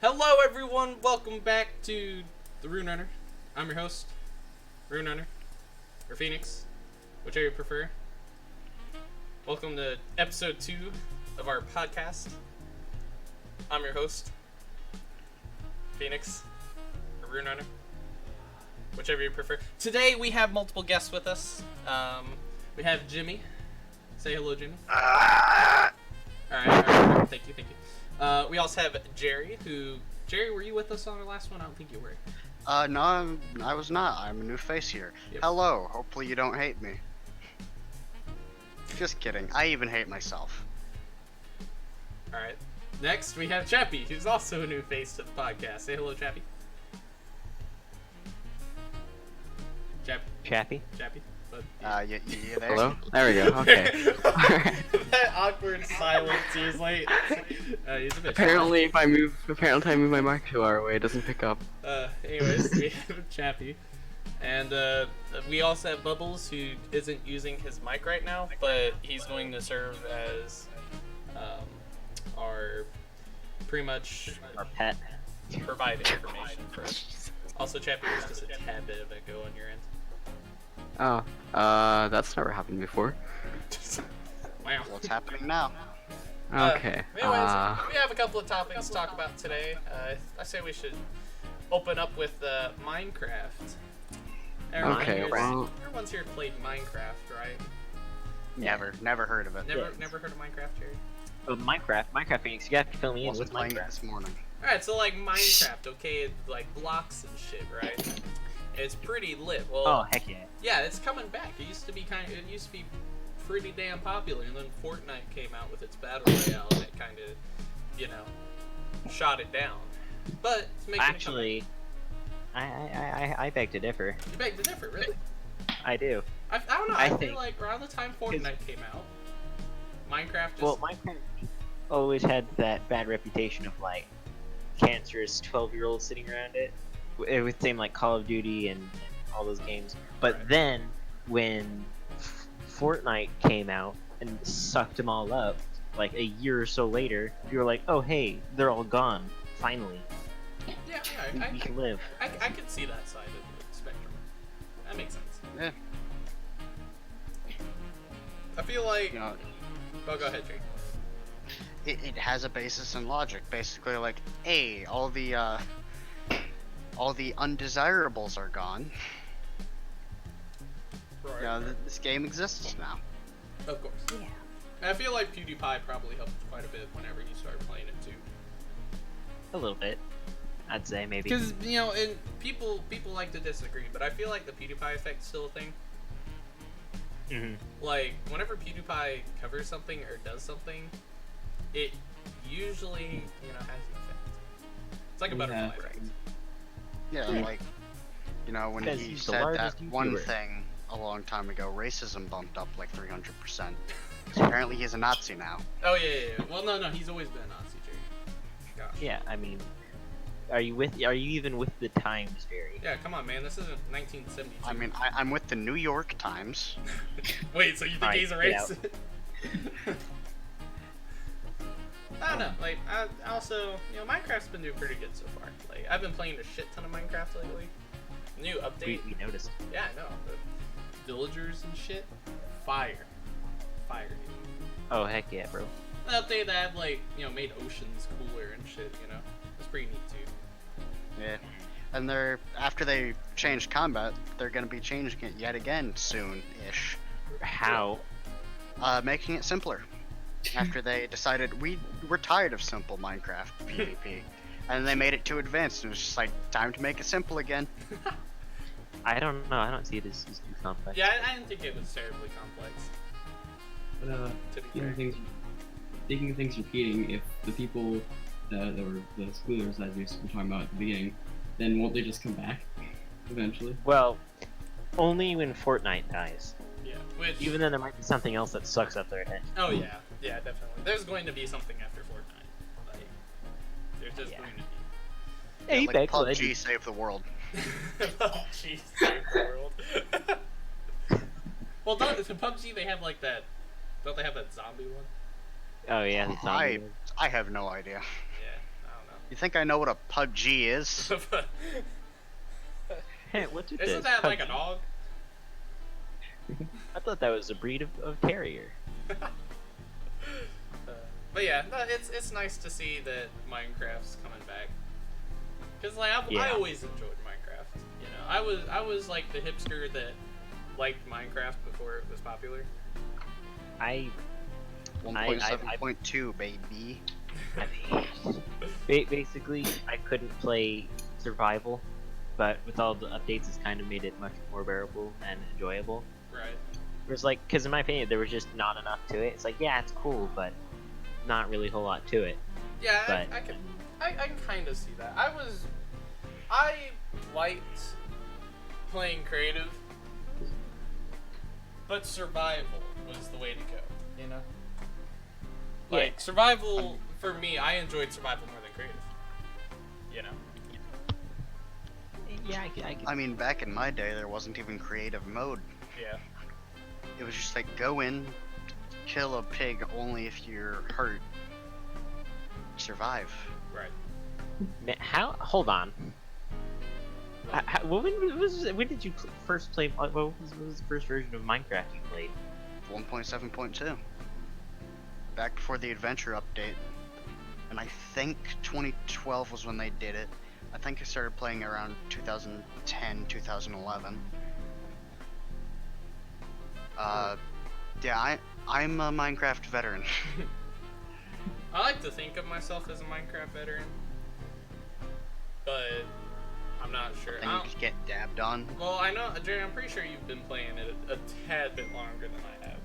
Hello everyone, welcome back to the Runerunner. I'm your host, Runerunner, or Phoenix, whichever you prefer. Welcome to episode 2 of our podcast. I'm your host, Phoenix, or Runerunner, whichever you prefer. Today we have multiple guests with us. We have Jimmy. Say hello, Jimmy. Alright, thank you. We also have Jerry, Jerry, were you with us on our last one? I don't think you were. No, I was not. I'm a new face here. Yep. Hello, hopefully you don't hate me. Just kidding, I even hate myself. Alright. Next, we have Chappie, who's also a new face to the podcast. Say hello, Chappie. Chappie? But, You there? Hello? There we go, okay. that awkward silence, he was like... he's a bit Apparently if I move my mic too far away, it doesn't pick up. Anyways, we have Chappie. And we also have Bubbles, who isn't using his mic right now, but he's going to serve as our... pretty much... Our pet. Provide information for us. Also, Chappie, was just a tad bit of a go on your end. Oh, that's never happened before. Wow. What's happening now? Okay. Anyways, we have a couple of topics to talk about today. I say we should open up with Minecraft. Everyone's here played Minecraft, right? Never heard of it. Never heard of Minecraft, Jerry? Oh, Minecraft Phoenix, you have to fill me in Wasn't with playing it Minecraft. this morning. Alright, so like Minecraft, okay, like blocks and shit, right? It's pretty lit. Well, Oh, heck yeah. yeah, it's coming back. It used to be pretty damn popular, and then Fortnite came out with its battle royale, and it kind of, shot it down. But it's making Actually, I beg to differ. You beg to differ, really? I do. I don't know. I I feel think- like around the time Fortnite came out, Minecraft just... Well, Minecraft always had that bad reputation of, like, cancerous 12-year-olds sitting around it. With same like Call of Duty and all those games. But Right. then, when Fortnite came out and sucked them all up, like a year or so later, you were like, oh hey, they're all gone. Finally. Yeah, We can live. I can see that side of the spectrum. That makes sense. Yeah. I feel like... You know, Oh, go ahead, Jake. it has a basis in logic. Basically, like, hey, all the undesirables are gone. Right. You know, this game exists now. Of course. Yeah. And I feel like PewDiePie probably helped quite a bit whenever you started playing it, too. A little bit. I'd say maybe. Because, you know, and people like to disagree, but I feel like the PewDiePie effect's still a thing. Mhm. Like, whenever PewDiePie covers something or does something, it usually, has an effect. It's like a butterfly effect. Yeah, Yeah. like, you know, when Because he he's the said that largest one YouTuber. thing a long time ago, racism bumped up like 300%. Apparently he's a Nazi now. Oh, yeah. Well, no, he's always been a Nazi, Jerry. Gosh. Yeah, I mean, are you even with the times, Jerry? Yeah, come on, man. This isn't 1972. I mean, I'm with the New York Times. Wait, so you think Alright, he's a get out. racist? I don't know. Like, I also, Minecraft's been doing pretty good so far. Like, I've been playing a shit ton of Minecraft lately. New update. We noticed. Yeah, I know. The villagers and shit. Fire, dude. Oh heck yeah, bro. The update that have, like, made oceans cooler and shit. It's pretty neat too. Yeah. And after they changed combat, they're gonna be changing it yet again soon-ish. How? Making it simpler. After they decided we're tired of simple Minecraft PvP. And they made it too advanced, and it was just like, time to make it simple again. I don't know. I don't see this as too complex. Yeah, I didn't think it was terribly complex. But To be fair. speaking of things repeating, if the people that were the schoolers that we were talking about at the beginning, then won't they just come back eventually? Well, only when Fortnite dies. Yeah. Which. Even then, there might be something else that sucks up their attention. Oh yeah, definitely. There's going to be something after Fortnite. Like, there's just Yeah. going to be. Hey, Like back PUBG save the world. PUBG save the world. Well, the PUBG they have like that. Don't they have that zombie one? Oh yeah, the zombie. I have no idea. Yeah, I don't know. You think I know what a PUBG is? Hey, what's with Isn't this? that like a dog? I thought that was a breed of terrier. But yeah, no, it's nice to see that Minecraft's coming back. Cause like I Yeah. always enjoyed Minecraft. You know, I was like the hipster that liked Minecraft before it was popular. I 1.7.2, baby. basically I couldn't play survival, but with all the updates, it's kind of made it much more bearable and enjoyable. Right. It was like, because in my opinion, there was just not enough to it. It's like, yeah, it's cool, but not really a whole lot to it. Yeah, But- I can kind of see that. I liked playing creative, but survival was the way to go. You know. Yeah. Like survival for me, I enjoyed survival more than creative. You know. Yeah, I mean, back in my day, there wasn't even creative mode. Yeah. It was just like, go in, kill a pig only if you're hurt. Survive. Right. How? Hold on. When did you first play? What was the first version of Minecraft you played? 1.7.2. Back before the adventure update. And I think 2012 was when they did it. I think I started playing around 2010, 2011. Yeah, I'm a Minecraft veteran. I like to think of myself as a Minecraft veteran, but I'm not sure. And you just get dabbed on. Well, I know, Jerry. I'm pretty sure you've been playing it a tad bit longer than I have.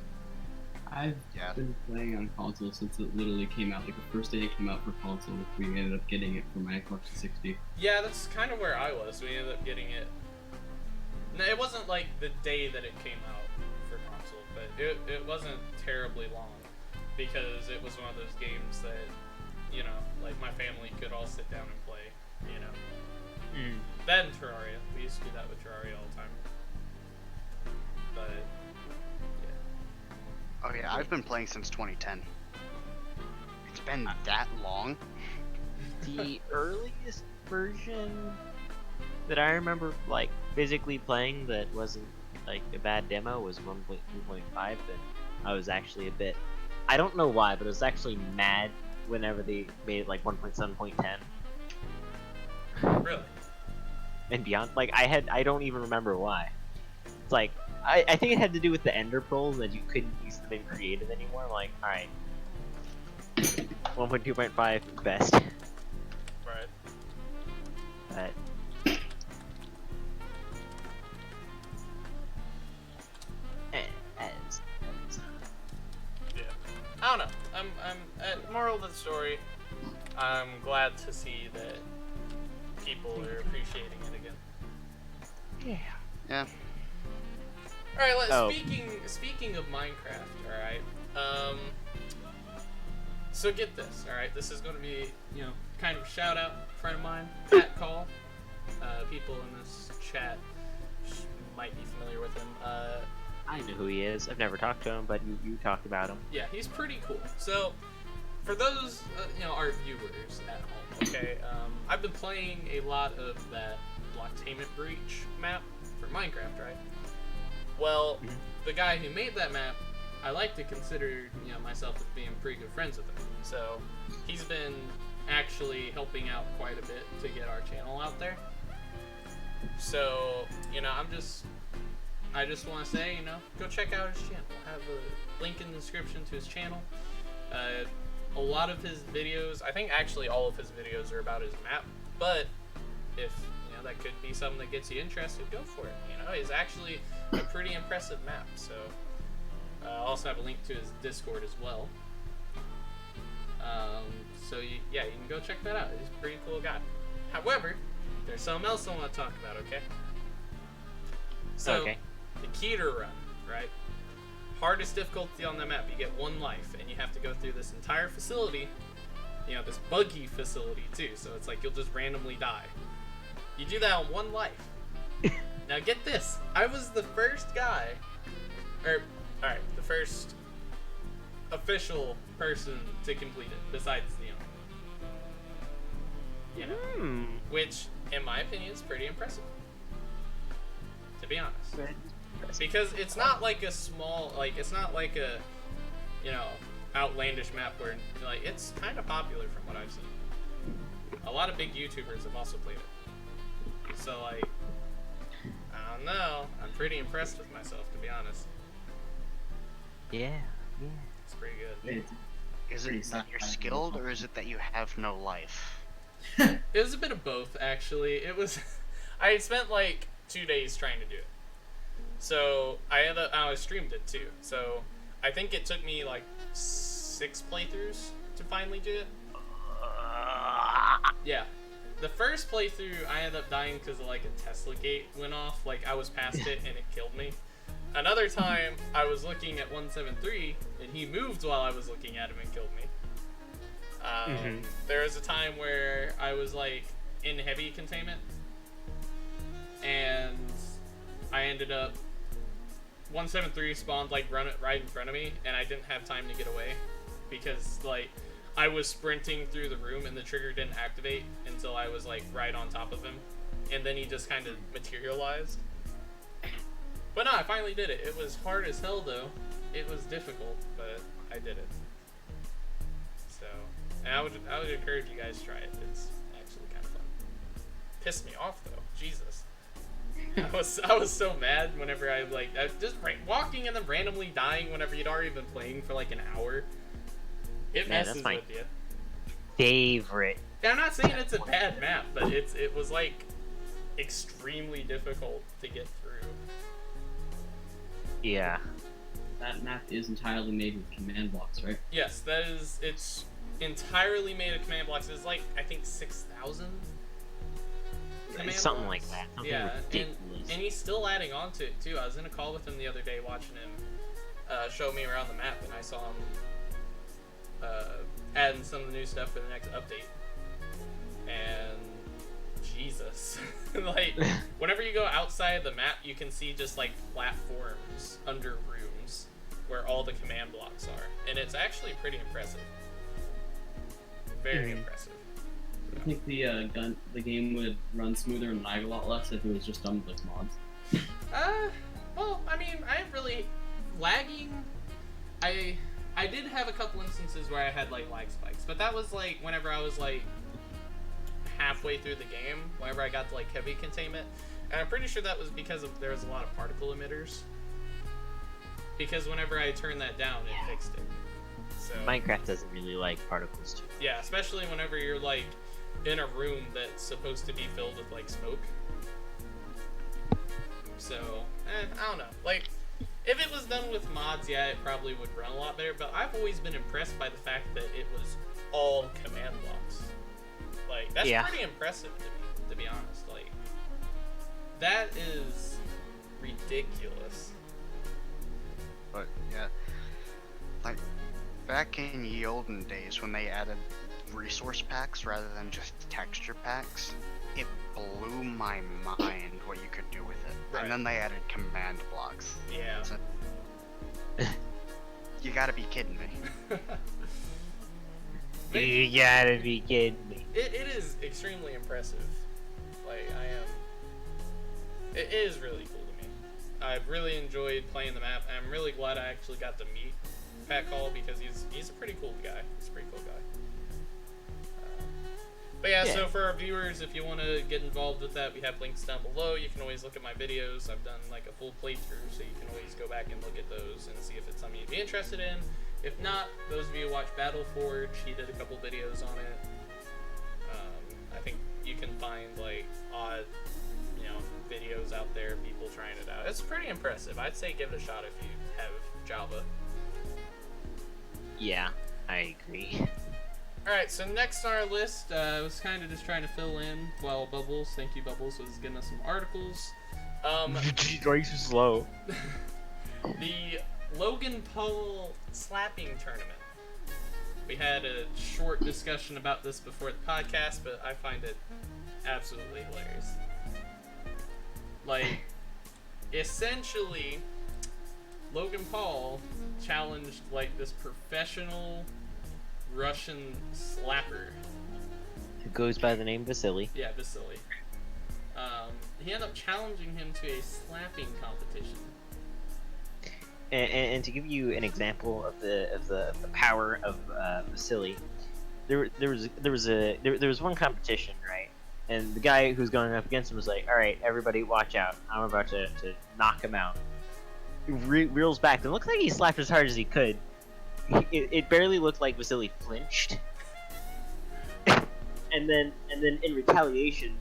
Yeah. I've been playing on console since it literally came out. Like the first day it came out for console, we ended up getting it for my Xbox 360. Yeah, that's kind of where I was. We ended up getting it. No, it wasn't like the day that it came out for console, but it wasn't terribly long because it was one of those games that, you know, like my family could all sit down and play. You know. That and Terraria. We used to do that with Terraria all the time. But Oh yeah, I've been playing since 2010. It's been that long? The earliest version that I remember, like, physically playing that wasn't, like, a bad demo was 1.2.5, and I was actually a bit... I don't know why, but I was actually mad whenever they made it, like, 1.7.10 really, and beyond. Like, I don't even remember why. It's like, I think it had to do with the ender pearls, that you couldn't use them in creative anymore. Like, alright. 1.2.5, best. right? But Yeah. I don't know. Moral of the story, I'm glad to see that people are appreciating it again. Yeah. Alright, Oh. speaking of Minecraft, alright. So get this, alright. This is gonna be, you know, kind of a shout out, friend of mine, Cat Call. People in this chat might be familiar with him. I know who he is. I've never talked to him, but you talked about him. Yeah, he's pretty cool. So, for those, you know, our viewers at home, okay, I've been playing a lot of that Blocktainment Breach map for Minecraft, right? Well, the guy who made that map, I like to consider, you know, myself as being pretty good friends with him. So, he's been actually helping out quite a bit to get our channel out there. So, you know, I just want to say, you know, go check out his channel. I'll have a link in the description to his channel. A lot of his videos, I think actually all of his videos are about his map, but if, you know, that could be something that gets you interested, go for it. You know, it's actually a pretty impressive map, so I'll also have a link to his Discord as well. So, yeah, you can go check that out. He's a pretty cool guy. However, there's something else I want to talk about, okay? So, Okay. the Keter run, right? Hardest difficulty on the map. You get 1 life, and you have to go through this entire facility. You know, this buggy facility, too, so it's like you'll just randomly die. You do that on 1 life. Now, get this. I was the first guy, alright, the first official person to complete it, besides Neon. You know, Hmm. which, in my opinion, is pretty impressive. To be honest, Good. because it's not like a small, like it's not like a, you know, outlandish map where like it's kind of popular from what I've seen. A lot of big YouTubers have also played it. So like, I don't know. I'm pretty impressed with myself, to be honest. Yeah. Yeah. It's pretty good. It's Is Pretty it that you're satisfying. skilled, or is it that you have no life? It was a bit of both, actually. It was, I had spent like 2 days trying to do it. So I streamed it too. So I think it took me like 6 playthroughs to finally do it. Yeah. The first playthrough, I ended up dying because like a Tesla gate went off. Like I was past it and it killed me. Another time, I was looking at 173 and he moved while I was looking at him and killed me. There was a time where I was like in heavy containment and I ended up 173 spawned like right in front of me and I didn't have time to get away because like I was sprinting through the room and the trigger didn't activate until I was like right on top of him and then he just kind of materialized. But no, I finally did it. It was hard as hell though. It was difficult, but I did it. So, and I would encourage you guys to try it. It's actually kind of fun. Pissed me off though. Jesus. I was so mad whenever I was just walking and then randomly dying whenever you'd already been playing for like an hour. It Yeah, messes that's my with you. favorite. Yeah, I'm not saying it's a bad map, but it was like extremely difficult to get through. Yeah. That map is entirely made with command blocks, right? Yes, it's entirely made of command blocks. It's like I think 6,000 command Something blocks. like that. Something Yeah, ridiculous. and he's still adding on to it too. I was in a call with him the other day watching him show me around the map, and I saw him adding some of the new stuff for the next update. And Jesus, like whenever you go outside the map, you can see just like platforms under rooms where all the command blocks are, and it's actually pretty impressive. Very impressive. I think the game would run smoother and lag a lot less if it was just done with mods. Well, I mean, I have really lagging. I did have a couple instances where I had like lag spikes, but that was like whenever I was like halfway through the game, whenever I got to like heavy containment, and I'm pretty sure that was because there was a lot of particle emitters. Because whenever I turned that down, it fixed it. So Minecraft doesn't really like particles too. yeah, especially whenever you're like in a room that's supposed to be filled with like smoke. So, I don't know. Like, if it was done with mods, yeah, it probably would run a lot better, but I've always been impressed by the fact that it was all command blocks. Like, that's pretty impressive to me, to be honest. Like, that is ridiculous. But yeah, like back in the olden days when they added resource packs rather than just texture packs, it blew my mind what you could do with it. Right. And then they added command blocks. Yeah. So, you gotta be kidding me. You gotta be kidding me. It is extremely impressive. Like, it is really cool to me. I've really enjoyed playing the map, and I'm really glad I actually got to meet Pat Call because he's a pretty cool guy. He's a pretty cool guy. But yeah, so for our viewers, if you want to get involved with that, we have links down below. You can always look at my videos. I've done like a full playthrough, so you can always go back and look at those and see if it's something you'd be interested in. If not, those of you who watch Battle Forge, he did a couple videos on it. I think you can find like odd, videos out there, people trying it out. It's pretty impressive. I'd say give it a shot if you have Java. Yeah, I agree. Alright, so next on our list, I was kind of just trying to fill in while Bubbles, thank you Bubbles, was getting us some articles. Why are you so slow? The Logan Paul slapping tournament. We had a short discussion about this before the podcast, but I find it absolutely hilarious. Like, essentially, Logan Paul challenged like this professional Russian slapper who goes by the name Vasily. Yeah, Vasily. He ended up challenging him to a slapping competition. And to give you an example of the power of Vasily, there was one competition, right? And the guy who's going up against him was like, "All right, everybody, watch out! I'm about to knock him out." He reels back, and it looked like he slapped as hard as he could. It barely looked like Vasily flinched. and then in retaliation,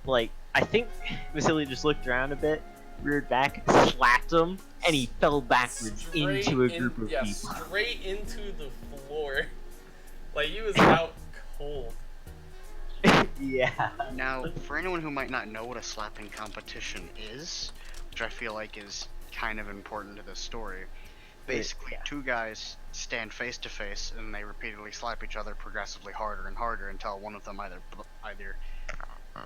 like I think Vasily just looked around a bit, reared back, slapped him, and he fell backwards into a group of people. Straight into the floor. Like he was out cold. Yeah. Now, for anyone who might not know what a slapping competition is, which I feel like is kind of important to this story, basically Yeah. two guys stand face to face and they repeatedly slap each other progressively harder and harder until one of them either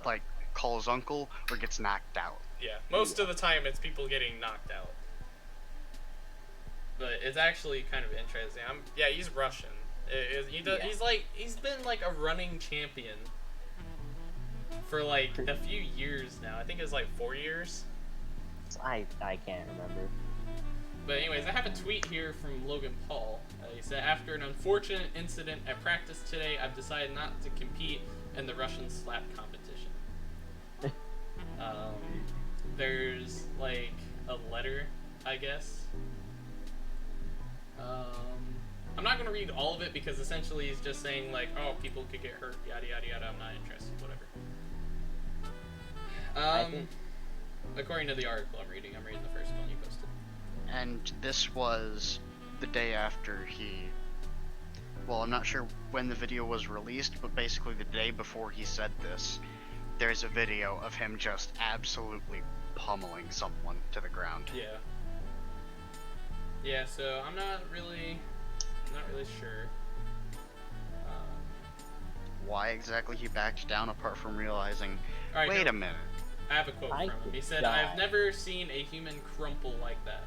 like calls uncle or gets knocked out. Yeah, most of the time it's people getting knocked out. But it's actually kind of interesting. Yeah, he's Russian. He's been like a running champion for like a few years now. I think it's like 4 years. I can't remember. But anyways, I have a tweet here from Logan Paul. He said, "After an unfortunate incident at practice today, I've decided not to compete in the Russian slap competition." There's like a letter, I guess. I'm not gonna read all of it because essentially he's just saying like, oh, people could get hurt, yada yada yada. I'm not interested, whatever. According to the article I'm reading the first one you posted. And this was the day after well, I'm not sure when the video was released, but basically the day before he said this, there's a video of him just absolutely pummeling someone to the ground. Yeah. Yeah, so I'm not really sure. Why exactly he backed down, apart from realizing, Alright, wait a minute. I have a quote from him. He said, die. "I've never seen a human crumple like that.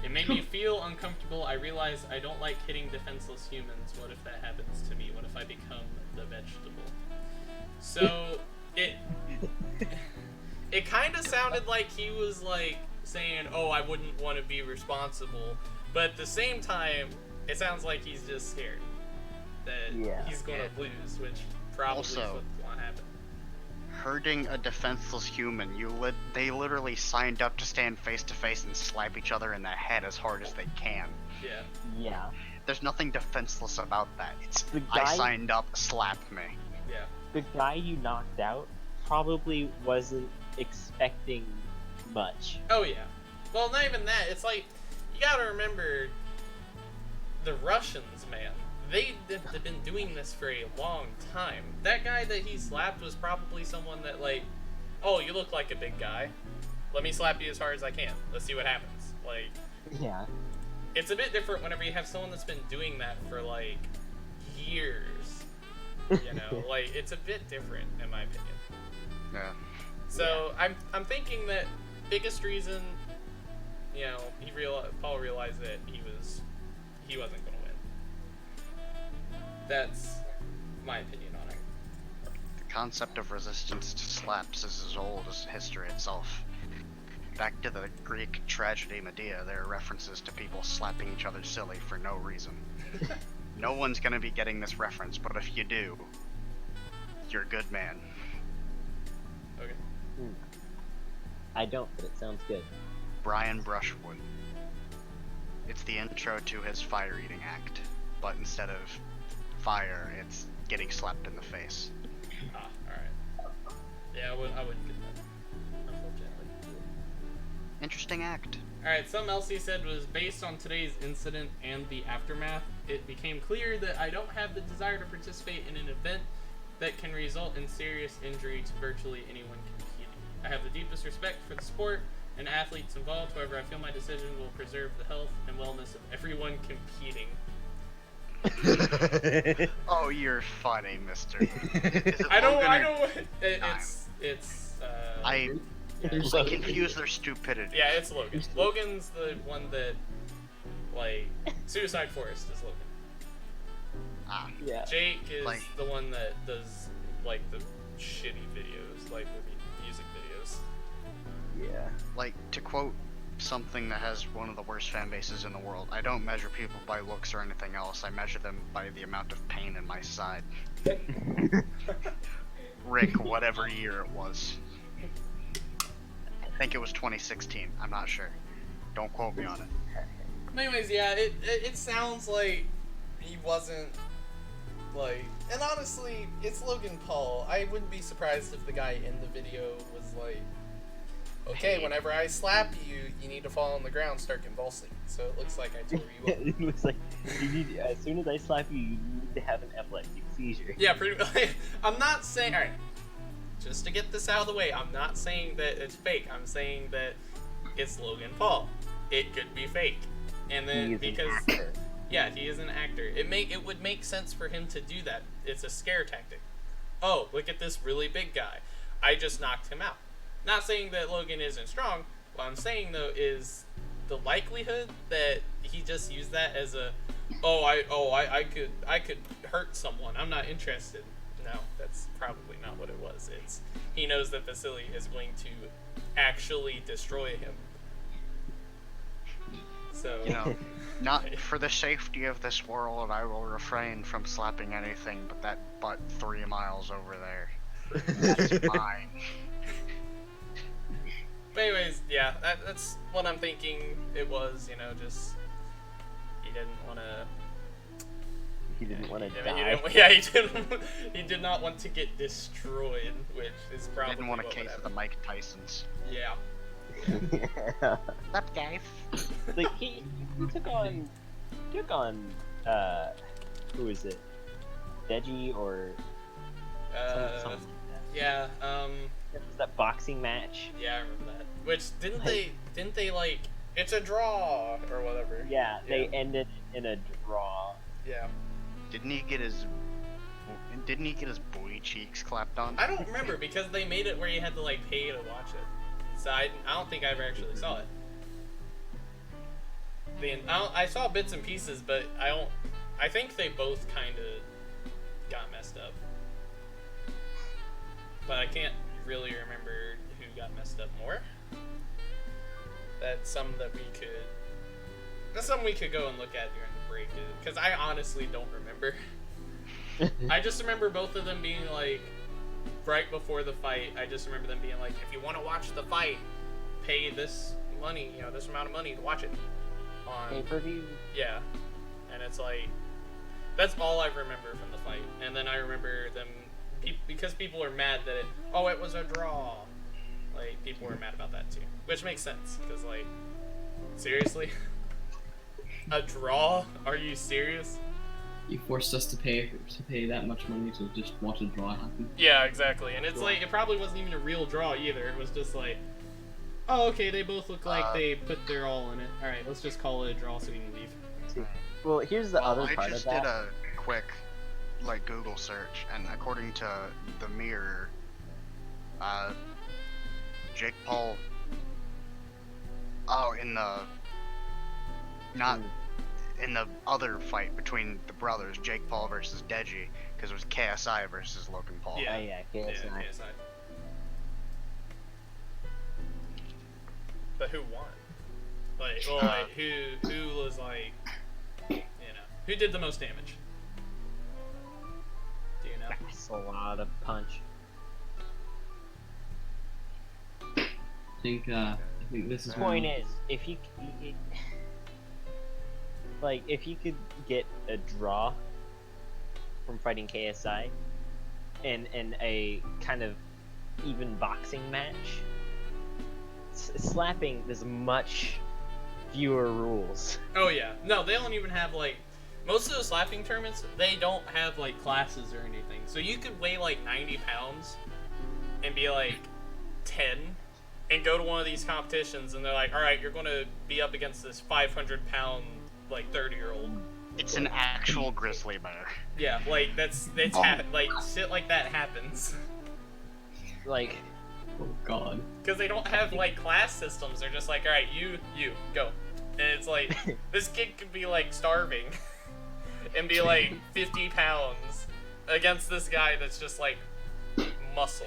It made me feel uncomfortable. I realized I don't like hitting defenseless humans. What if that happens to me? What if I become the vegetable?" So, it kind of sounded like he was like saying, "Oh, I wouldn't want to be responsible," but at the same time, it sounds like he's just scared that he's gonna lose, which probably is Also, what's gonna happen. Hurting a defenseless human, they literally signed up to stand face to face and slap each other in the head as hard as they can. Yeah. Yeah. There's nothing defenseless about that. It's The I guy- signed up, slap me. Yeah. The guy you knocked out probably wasn't expecting much. Oh yeah. Well, not even that. It's like you gotta remember the Russians, man. They've been doing this for a long time. That guy that he slapped was probably someone that like, oh, you look like a big guy. Let me slap you as hard as I can. Let's see what happens. Like, Yeah. it's a bit different whenever you have someone that's been doing that for like years. You know, like it's a bit different in my opinion. Yeah. So I'm thinking that biggest reason, you know, Paul realized that he wasn't going to win. That's my opinion on it. The concept of resistance to slaps is as old as history itself. Back to the Greek tragedy Medea, there are references to people slapping each other silly for no reason. No one's gonna be getting this reference, but if you do, you're a good man. Okay. I don't, but it sounds good. Brian Brushwood. It's the intro to his fire-eating act, but instead of fire, it's getting slapped in the face. Ah, alright. Yeah, I wouldn't get that, unfortunately. Interesting act. Alright, something else he said was, based on today's incident and the aftermath, it became clear that I don't have the desire to participate in an event that can result in serious injury to virtually anyone competing. I have the deepest respect for the sport and athletes involved, however I feel my decision will preserve the health and wellness of everyone competing. Oh, you're funny, mister. Is it I don't Logan or- know what it's I Logan. confuse their stupidity. yeah, it's Logan. Logan's the one that, like, Suicide Forest is Logan. Ah, Yeah. Jake is Like- the one that does like the shitty videos, like the music videos. Yeah. Like, to quote something that has one of the worst fan bases in the world, I don't measure people by looks or anything else. I measure them by the amount of pain in my side. Rick, whatever year it was. I think it was 2016. I'm not sure. Don't quote me on it. Anyways, yeah, it sounds like he wasn't, like, and honestly, it's Logan Paul. I wouldn't be surprised if the guy in the video was like, okay, whenever I slap you, you need to fall on the ground, start convulsing. So it looks like I tore you up. It looks like you need, as soon as I slap you, you need to have an epileptic seizure. Yeah, pretty much. I'm not saying, alright, just to get this out of the way, I'm not saying that it's fake. I'm saying that it's Logan Paul. It could be fake. And then He is because an actor. yeah, he is an actor. It would make sense for him to do that. It's a scare tactic. Oh, look at this really big guy. I just knocked him out. Not saying that Logan isn't strong. What I'm saying though is the likelihood that he just used that as a I could hurt someone. I'm not interested. No, that's probably not what it was. It's he knows that Vasily is going to actually destroy him. So You know, not for the safety of this world, I will refrain from slapping anything but that butt 3 miles over there. It's mine. But anyways, yeah, that's what I'm thinking it was, you know, just he didn't want to. He didn't want to He die. he did not want to get destroyed, which is probably Didn't want a what would case of the happen. Mike Tysons. Yeah. Yeah. Up, guys. Like he took on who is it? Deji or something like that. Yeah, It was that boxing match. yeah, I remember that. Which didn't they like it's a draw or whatever. Yeah, they ended in a draw. Yeah. Didn't he get his booty cheeks clapped on? I don't remember because they made it where you had to like pay to watch it. So I don't think I ever actually saw it. I saw bits and pieces, but I think they both kind of got messed up. But I can't really remember who got messed up more. That's something we could go and look at during the break, because I honestly don't remember. I just remember both of them being like, right before the fight, I just remember them being like, if you want to watch the fight, pay this money, you know, this amount of money to watch it. On Pay-per-view. yeah, and it's like, that's all I remember from the fight. And then I remember them, because people are mad that it was a draw. Like, people were mad about that too. Which makes sense, because like, seriously? A draw? Are you serious? You forced us to pay that much money to just watch a draw happen. Yeah, exactly. And it's like, it probably wasn't even a real draw either. It was just like, oh, okay, they both look like they put their all in it. Alright, let's just call it a draw so we can leave. Well, here's the other I part just of that. did a quick, like, Google search, and according to the Mirror, Jake Paul. Oh, not in the other fight between the brothers, Jake Paul versus Deji, because it was KSI versus Logan Paul. Yeah. Oh yeah, Yeah, KSI. KSI. But who won? Like, well, like, who was like, you know, who did the most damage? Do you know? That's a lot of punch. I think this is Point is, if you like, if you could get a draw from fighting KSI in a kind of even boxing match, slapping, there's much fewer rules. Oh yeah, no, they don't even have like, most of the slapping tournaments, they don't have like classes or anything. So you could weigh like 90 pounds and be like 10 and go to one of these competitions and they're like, alright, you're going to be up against this 500-pound, like 30-year-old. It's an actual grizzly bear. Yeah, like that's like shit like that happens. Like, oh god. Because they don't have like class systems. They're just like, alright, you, go. And it's like, this kid could be like starving and be like 50 pounds against this guy that's just like muscle.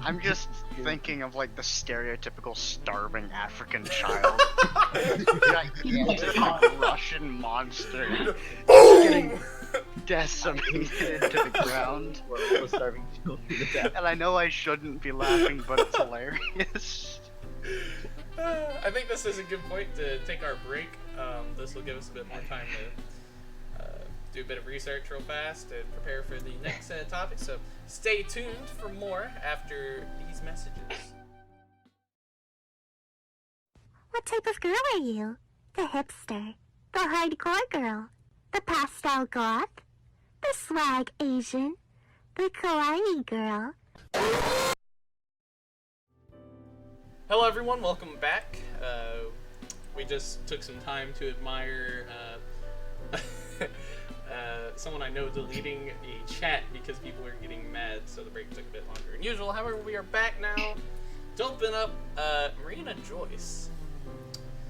I'm just thinking of like the stereotypical starving African child. Gigantic Russian monster getting decimated into the ground. We're almost starving children to death. And I know I shouldn't be laughing, but it's hilarious. I think this is a good point to take our break. This will give us a bit more time to do a bit of research real fast and prepare for the next topic. So stay tuned for more after these messages. What type of girl are you? The hipster, the hardcore girl, the pastel goth, the swag Asian, the kawaii girl. Hello everyone, welcome back. We just took some time to admire someone I know deleting a chat because people were getting mad, so the break took a bit longer than usual. However, we are back now to open up Marina Joyce.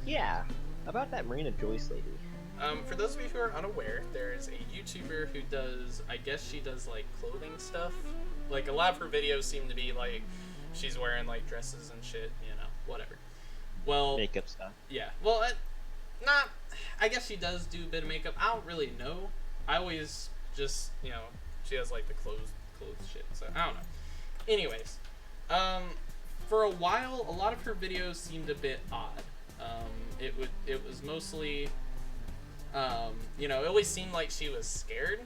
Yeah, about that Marina Joyce lady. For those of you who are unaware, there is a YouTuber who does, I guess she does like clothing stuff. Like a lot of her videos seem to be like she's wearing like dresses and shit, you know, whatever. Well, Makeup stuff. yeah. Well, I guess she does do a bit of makeup. I don't really know. I always just, you know, she has like the clothes shit. So I don't know. Anyways, for a while, a lot of her videos seemed a bit odd. It was mostly, you know, it always seemed like she was scared.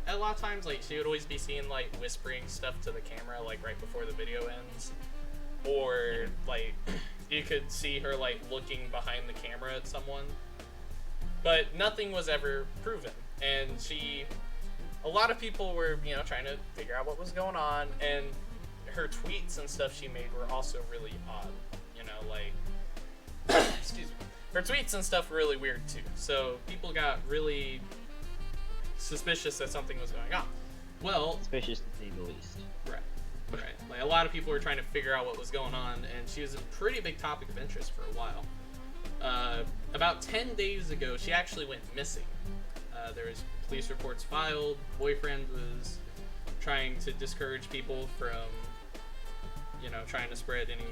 A lot of times, like she would always be seen like whispering stuff to the camera, like right before the video ends, or like you could see her like looking behind the camera at someone, but nothing was ever proven. And a lot of people were, you know, trying to figure out what was going on, and her tweets and stuff she made were also really odd, you know, like excuse me, her tweets and stuff were really weird too, so people got really suspicious that something was going on. Well, Suspicious to say the least. right. Like a lot of people were trying to figure out what was going on, and she was a pretty big topic of interest for a while. About 10 days ago, she actually went missing. There was police reports filed. Boyfriend was trying to discourage people from, you know, trying to spread any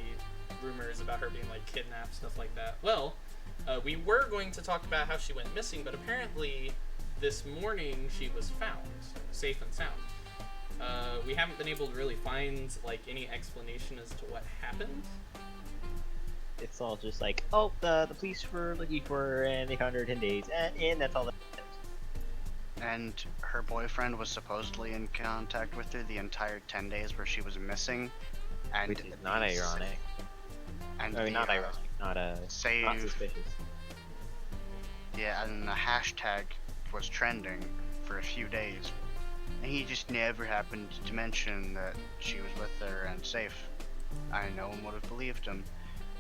rumors about her being like kidnapped, stuff like that. Well, we were going to talk about how she went missing, but apparently this morning she was found, safe and sound. We haven't been able to really find like any explanation as to what happened. It's all just like, oh, the police were looking for her and they found her 10 days, and that's all that is. And her boyfriend was supposedly in contact with her the entire 10 days where she was missing. And Which is not ironic. And I mean, not ironic, not save, suspicious. yeah, and the hashtag was trending for a few days. And he just never happened to mention that she was with her and safe. I no one would have believed him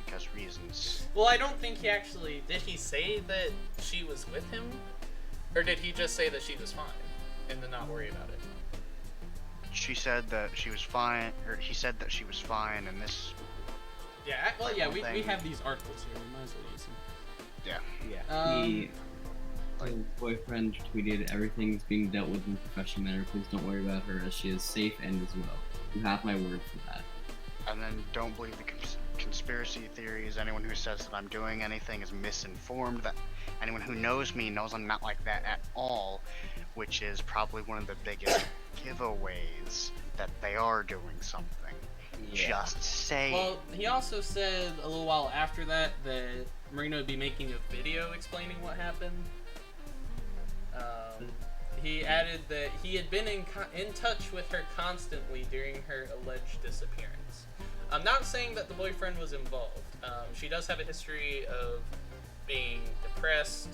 because reasons. Well, I don't think he actually did. He say that she was with him, or did he just say that she was fine and then not worry about it? She said that she was fine, or he said that she was fine, and this. Yeah. Well, yeah. We thing. have these articles here. We might as well use them. Yeah. Um, The boyfriend tweeted, "Everything's being dealt with in a professional manner. Please don't worry about her, as she is safe and is well. You have my word for that." And then don't believe the conspiracy theories. Anyone who says that I'm doing anything is misinformed. That anyone who knows me knows I'm not like that at all, which is probably one of the biggest giveaways that they are doing something. Yeah. Just say. well, he also said a little while after that Marina would be making a video explaining what happened. He added that he had been in touch with her constantly during her alleged disappearance. I'm not saying that the boyfriend was involved. She does have a history of being depressed,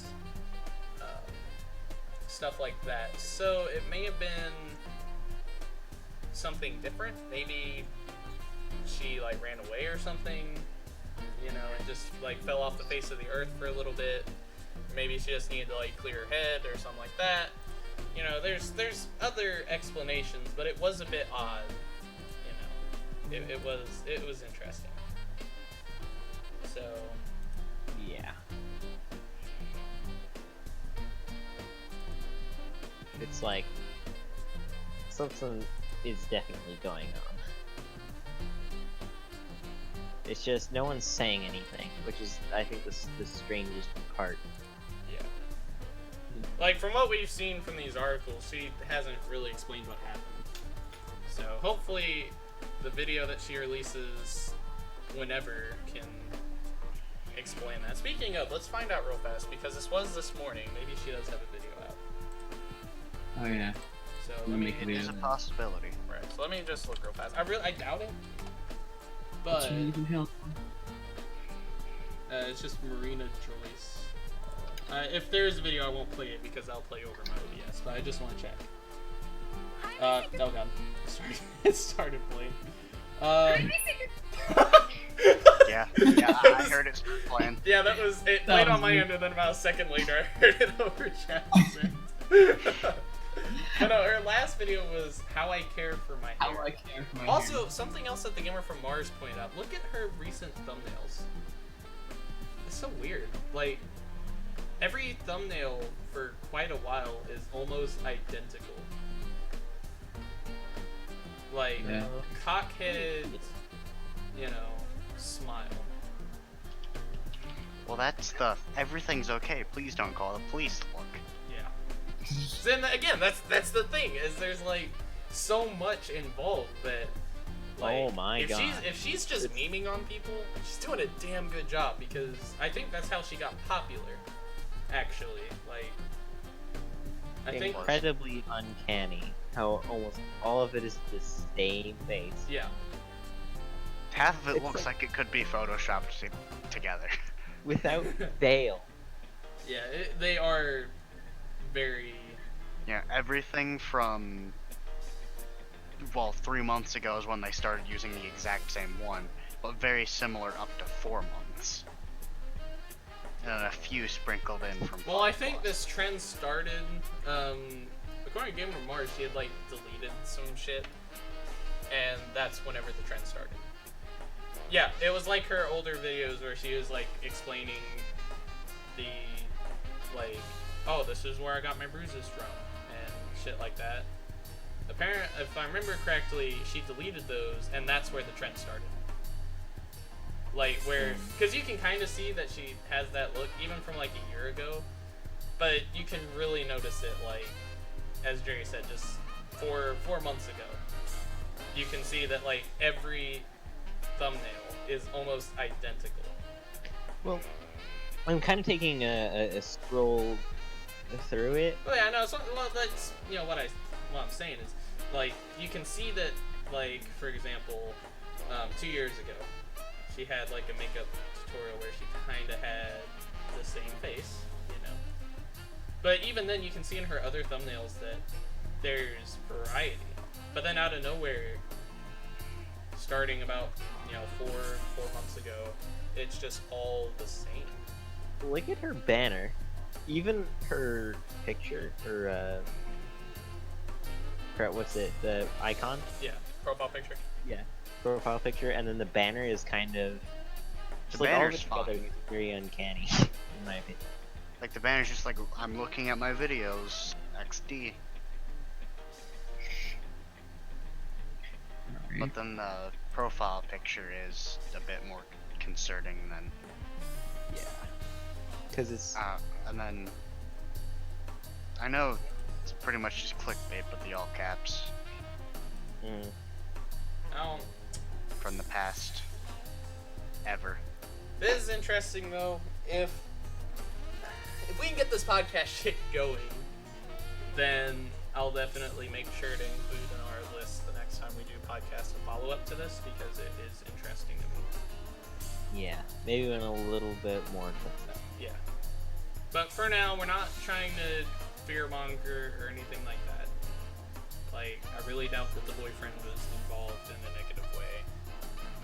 stuff like that. So it may have been something different. Maybe she like ran away or something, you know, and just like fell off the face of the earth for a little bit. Maybe she just needed to like clear her head or something like that. You know, there's other explanations, but it was a bit odd. You know, it was interesting. So Yeah. It's like something is definitely going on. It's just no one's saying anything, which is, I think, the strangest part. Yeah. Like, from what we've seen from these articles, she hasn't really explained what happened. So, hopefully, the video that she releases whenever can explain that. Speaking of, let's find out real fast, because this was this morning. Maybe she does have a video out. Oh yeah. So, We'll make It it is a in. possibility. Right, so let me just look real fast. I doubt it. But, You can help. it's just Marina Joyce. If there's a video, I won't play it because I'll play over my OBS, but I just want to check. Oh god. It started playing. Yeah, I heard it start playing. Yeah, it That played on was my me. end, and then about a second later, I heard it over chat. I know, her last video was How I Care for My Hair. How I care for my Also, hair. something else that the Gamer from Mars pointed out, look at her recent thumbnails. It's so weird. Like, every thumbnail for quite a while is almost identical. Like, Yeah. cockhead, you know, smile. Well, that's the everything's okay. Please don't call the police. Look. Yeah. Then again, that's the thing, is there's like so much involved that like, Oh my if God. she's just memeing on people, she's doing a damn good job, because I think that's how she got popular. Actually, like, I think, Incredibly uncanny how almost all of it is the same face. yeah, Half of it It's looks like it could be photoshopped together. Without fail. yeah, they are very, Yeah, everything from, well, 3 months ago is when they started using the exact same one, but very similar up to 4 months. And then a few sprinkled in from well, I 5+. think this trend started, according to Gamer from Mars, she had like deleted some shit, and that's whenever the trend started. Yeah, it was like her older videos where she was like explaining the, like, oh, this is where I got my bruises from, and shit like that. Apparently, if I remember correctly, she deleted those, and that's where the trend started. Like, where, because you can kind of see that she has that look even from like a year ago, but you can really notice it, like, as Jerry said, just 4 months ago. You can see that like every thumbnail is almost identical. Well, I'm kind of taking a scroll through it. Well, yeah, no, so, well, that's, you know, what I'm saying is, like, you can see that, like, for example, 2 years ago, she had, like, a makeup tutorial where she kind of had the same face, you know. But even then, you can see in her other thumbnails that there's variety. But then out of nowhere, starting about, you know, four months ago, it's just all the same. Look at her banner. Even her picture, her what's it? The icon? Yeah, profile picture. Yeah. Profile picture, and then the banner is kind of just The like all of banner's it together fine. is very uncanny, in my opinion. Like, the banner's just like, I'm looking at my videos, XD. Alright. But then the profile picture is a bit more concerning than, Yeah. Because it's and then, I know it's pretty much just clickbait, but the all caps mm, Now, from the past ever. this is interesting though. If we can get this podcast shit going, then I'll definitely make sure to include in our list the next time we do podcast a follow up to this, because it is interesting to me. yeah, maybe when a little bit more comes out. Yeah. But for now, we're not trying to fearmonger or anything like that. Like, I really doubt that the boyfriend was involved in a negative way.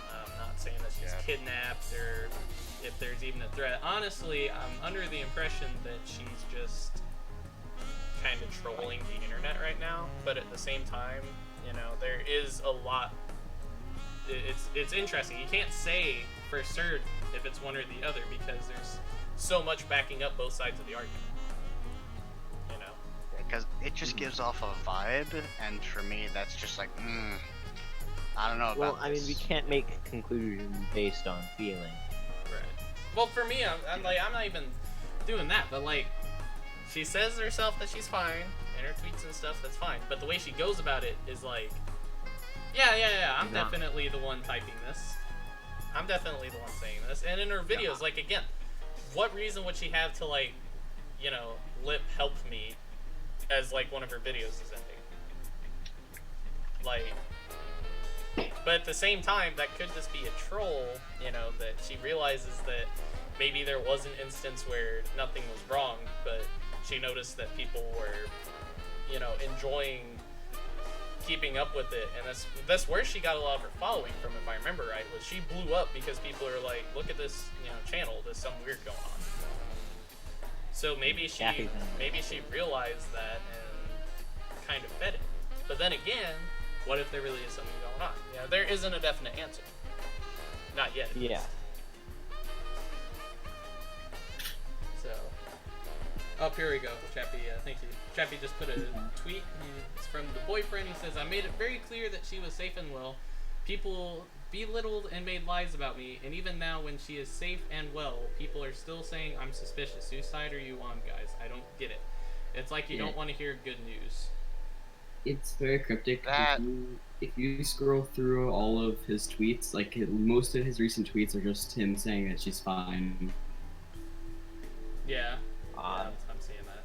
I'm not saying that she's Yeah. kidnapped or if there's even a threat. Honestly, I'm under the impression that she's just kind of trolling the internet right now. But at the same time, you know, there is a lot. It's interesting. You can't say for certain if it's one or the other, because there's so much backing up both sides of the argument. You know? because it just gives off a vibe, and for me, that's just like, I don't know Well, about I mean, this. we can't make conclusions based on feeling. Right. Well, for me, I'm not even doing that, but like, she says herself that she's fine in her tweets and stuff. That's fine, but the way she goes about it is like, yeah, I'm Not. definitely the one typing this. I'm definitely the one saying this. And in her videos, like, again, what reason would she have to, like, you know, lip help me as like one of her videos is ending? Like, but at the same time, that could just be a troll, you know, that she realizes that maybe there was an instance where nothing was wrong, but she noticed that people were, you know, enjoying keeping up with it, and that's where she got a lot of her following from, if I remember right, was she blew up because people are like, look at this, you know, channel, there's something weird going on. So maybe she realized that and kind of fed it. But then again, what if there really is something going on? Yeah, there isn't a definite answer. Not yet. Yeah. So, up here we go, Chappie. Thank you. Chappie just put a tweet. It's from the boyfriend. He says, "I made it very clear that she was safe and well. People belittled and made lies about me, and even now, when she is safe and well, people are still saying I'm suspicious. Whose side are you on, guys? I don't get it. It's like you don't want to hear good news." It's very cryptic. That- If you scroll through all of his tweets, like most of his recent tweets are just him saying that she's fine. Yeah. Odd. I'm seeing that.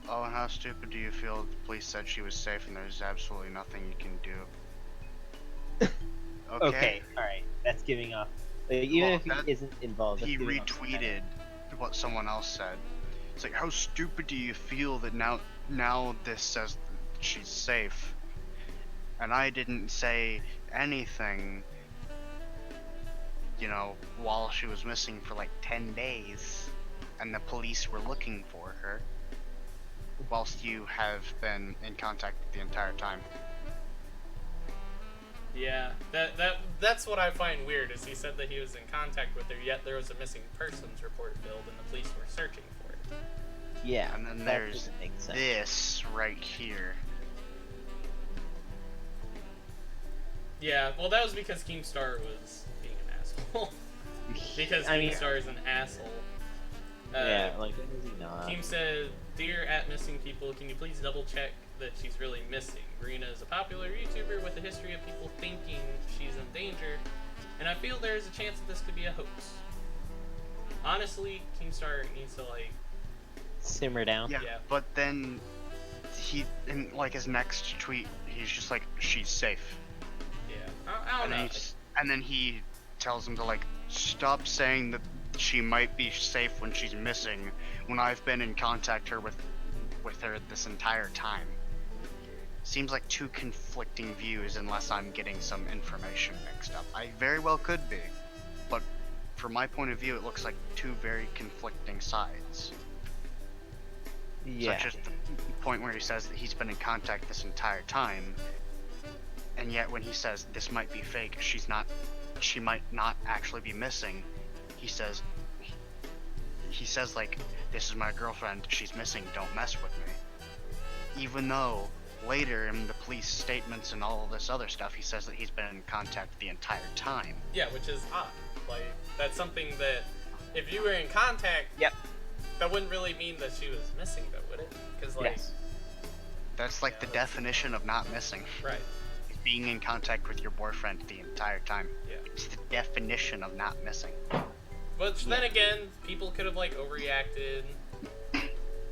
Oh, and how stupid do you feel the police said she was safe and there's absolutely nothing you can do? Okay, alright. That's giving off. Like, even Well, if he that- isn't involved, that's He giving off some kind retweeted what someone else said. It's like, how stupid do you feel that now this says that she's safe? And I didn't say anything, you know, while she was missing for like 10 days, and the police were looking for her, whilst you have been in contact the entire time. Yeah, that's what I find weird, is he said that he was in contact with her, yet there was a missing persons report billed and the police were searching for it. Yeah, And then that there's doesn't make sense. this right here. Yeah, well, that was because Keemstar was being an asshole. Because I mean, Keemstar is an asshole. yeah, like, when is he not? Keem said, "Dear at missing people, can you please double check that she's really missing? Marina is a popular YouTuber with a history of people thinking she's in danger, and I feel there is a chance that this could be a hoax." Honestly, Keemstar needs to, like, Simmer down. Yeah, Yeah. but then in like his next tweet, he's just like, she's safe. yeah, I don't know. And then he tells him to like stop saying that she might be safe when she's missing, when I've been in contact with her this entire time. Seems like two conflicting views unless I'm getting some information mixed up. I very well could be, but from my point of view, it looks like two very conflicting sides. Yeah. Such as the point where he says that he's been in contact this entire time, and yet when he says this might be fake, she might not actually be missing, he says like, this is my girlfriend, she's missing, don't mess with me. Even though later in the police statements and all of this other stuff, he says that he's been in contact the entire time. Yeah, which is odd. Like, that's something that, if you were in contact, Yep. that wouldn't really mean that she was missing, though, would it? Because, like, Yes. That's like the definition of not missing. right, Being in contact with your boyfriend the entire time. yeah. It's the definition of not missing. But then again, people could have, like, overreacted,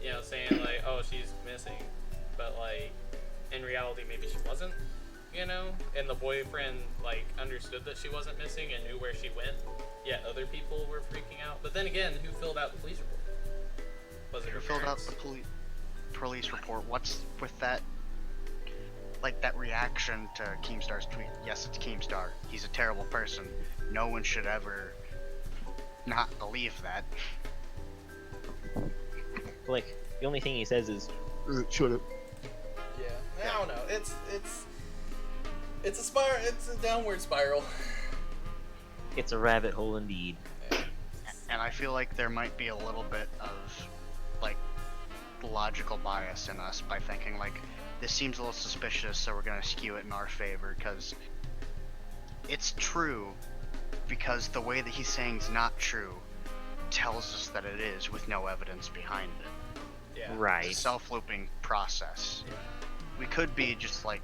you know, saying, like, oh, she's missing. But, like, in reality, maybe she wasn't, you know? And the boyfriend, like, understood that she wasn't missing and knew where she went, yet other people were freaking out. But then again, who filled out the police report? Was it her Who filled out parents? the police report? What's with that? Like that reaction to Keemstar's tweet. Yes, it's Keemstar. He's a terrible person. No one should ever not believe that. Like, the only thing he says is, shut up. Yeah, I don't know. It's a spiral. It's a downward spiral. It's a rabbit hole indeed. And I feel like there might be a little bit of like logical bias in us by thinking like, this seems a little suspicious, so we're gonna skew it in our favor, because it's true, because the way that he's saying is not true tells us that it is with no evidence behind it. Yeah. Right. It's a self-looping process. We could be just like,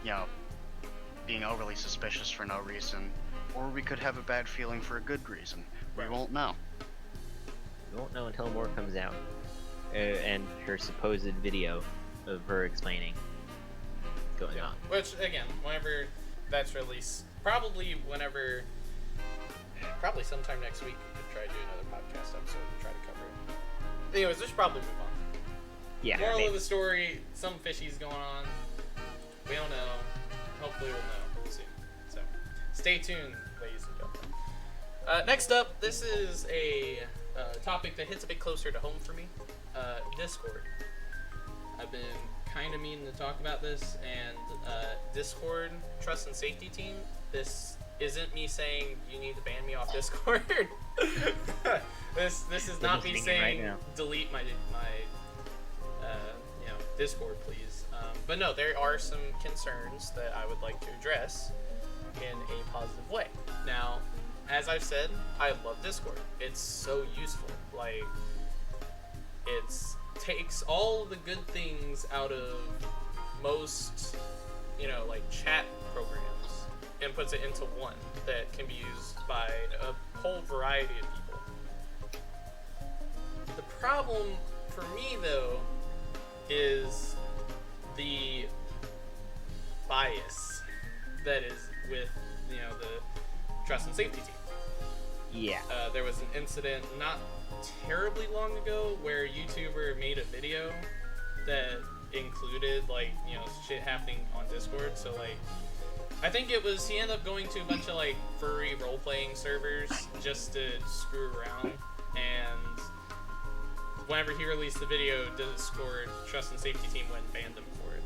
you know, being overly suspicious for no reason, or we could have a bad feeling for a good reason. We Right. won't know. We won't know until more comes out. And her supposed video of her explaining what's going on. Which, again, whenever that's released, probably sometime next week, we could try to do another podcast episode and try to cover it. Anyways, we should probably move on. Yeah. Moral maybe. of the story, some fishy's going on. We don't know. Hopefully we'll know soon. So, stay tuned, ladies and gentlemen. Next up, this is a topic that hits a bit closer to home for me. Discord. I've been kind of meaning to talk about this, and Discord, trust and safety team. This isn't me saying you need to ban me off Discord. This is not me listening saying right now. delete my Discord, please. But no, there are some concerns that I would like to address in a positive way. Now, as I've said, I love Discord. It's so useful. Like, it takes all the good things out of most, like chat programs and puts it into one that can be used by a whole variety of people. The problem for me, though, is the bias that is with, the trust and safety team. Yeah. There was an incident not terribly long ago where a YouTuber made a video that included shit happening on Discord. So I think it was, he ended up going to a bunch of furry role-playing servers just to screw around, and whenever he released the video, Discord trust and safety team went and banned him for it.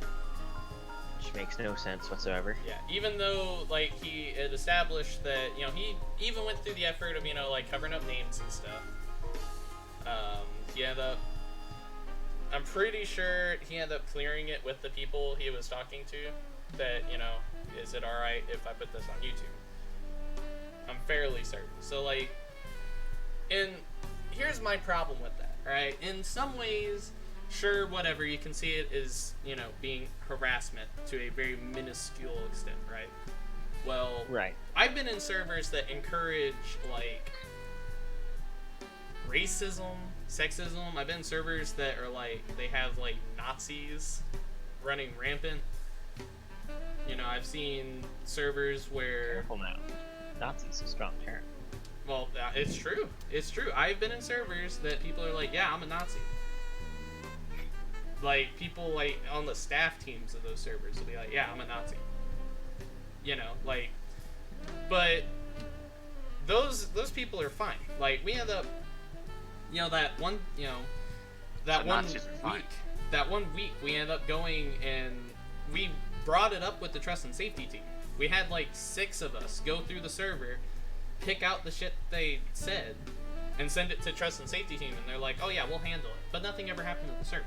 Which makes no sense whatsoever. Yeah, even though he had established that he even went through the effort of covering up names and stuff. He ended up, I'm pretty sure he ended up clearing it with the people he was talking to, that is it alright if I put this on YouTube? I'm fairly certain. So and here's my problem with that, right? In some ways, sure, whatever, you can see it as, being harassment to a very minuscule extent, right? Well, Right. I've been in servers that encourage, racism, sexism. I've been in servers that are, they have, Nazis running rampant. I've seen servers where... Careful now. Nazi's a strong term. Well, it's true. It's true. I've been in servers that people are yeah, I'm a Nazi. People, on the staff teams of those servers will be yeah, I'm a Nazi. But those people are fine. We end up, that one, that one Nazis are fine. week, that 1 week we end up going and we brought it up with the trust and safety team. We had 6 of us go through the server, pick out the shit they said, and send it to trust and safety team, and they're like, oh yeah, we'll handle it. But nothing ever happened to the server.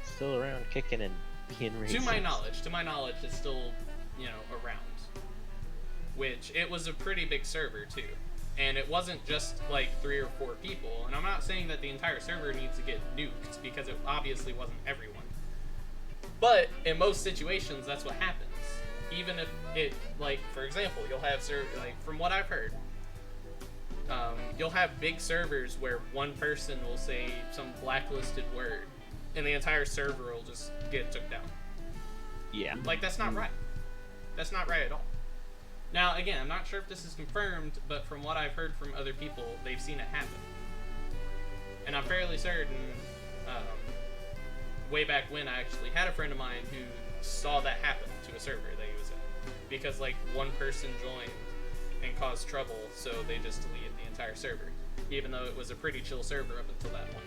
Still around kicking and being racist. To my knowledge, it's still, around. Which, it was a pretty big server, too. And it wasn't just, 3 or 4 people. And I'm not saying that the entire server needs to get nuked, because it obviously wasn't everyone. But, in most situations, that's what happens. Even if it, for example, you'll have, from what I've heard, you'll have big servers where one person will say some blacklisted word, and the entire server will just get took down. Yeah. That's not right. That's not right at all. Now, again, I'm not sure if this is confirmed, but from what I've heard from other people, they've seen it happen. And I'm fairly certain, way back when, I actually had a friend of mine who saw that happen to a server that he was in. Because, one person joined and caused trouble, so they just deleted the entire server. Even though it was a pretty chill server up until that point.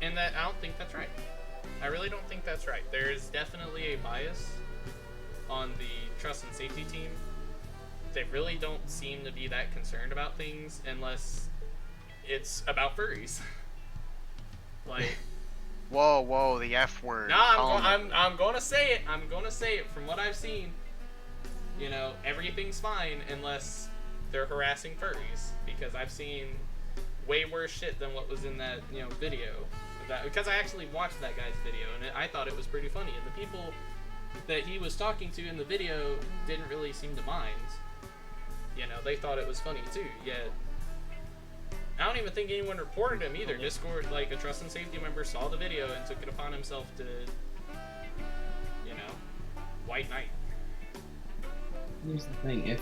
And that, I don't think that's right. I really don't think that's right. There's definitely a bias on the trust and safety team they really don't seem to be that concerned about things unless it's about furries. Like, Whoa, the F word. no, Calm it. I'm gonna say it. I'm gonna say it. From what I've seen, you know, everything's fine unless they're harassing furries. Because I've seen way worse shit than what was in that, you know, video. Because I actually watched that guy's video and I thought it was pretty funny. And the people that he was talking to in the video didn't really seem to mind. You know, they thought it was funny too. Yet I don't even think anyone reported him either. Discord, like a trust and safety member, saw the video and took it upon himself to, you know, white knight. Here's the thing: is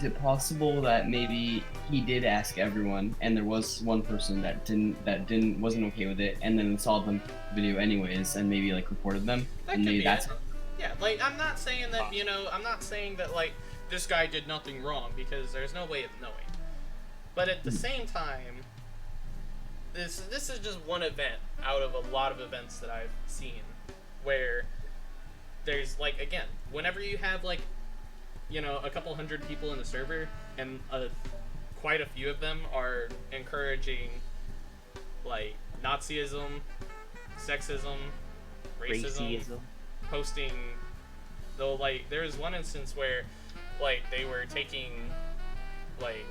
it possible that maybe he did ask everyone, and there was one person that wasn't okay with it, and then saw the video anyways, and maybe like reported them, That and could maybe be that's it. Yeah, like I'm not saying that, you know, I'm not saying that like this guy did nothing wrong, because there's no way of knowing. But at the same time, this is just one event out of a lot of events that I've seen where there's like, again, whenever you have like, you know, a couple hundred people in a server and quite a few of them are encouraging like Nazism, sexism, racism. Posting, though, like there was one instance where like they were taking like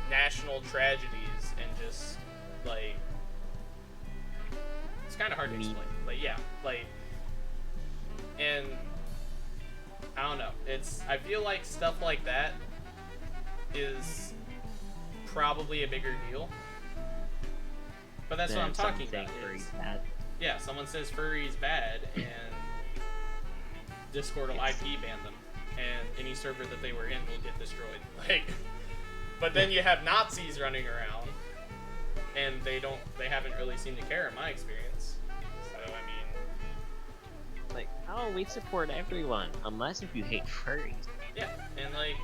national tragedies and just like, it's kind of hard to explain. Like, yeah, like, and I don't know. I feel like stuff like that is probably a bigger deal. But that's what I'm talking about. Yeah, someone says furry's bad, and Discord will IP ban them, and any server that they were in will get destroyed. Like, but then you have Nazis running around, and they haven't really seemed to care in my experience. So, I mean, Like, oh, we support everyone, unless if you hate furries. yeah, and like,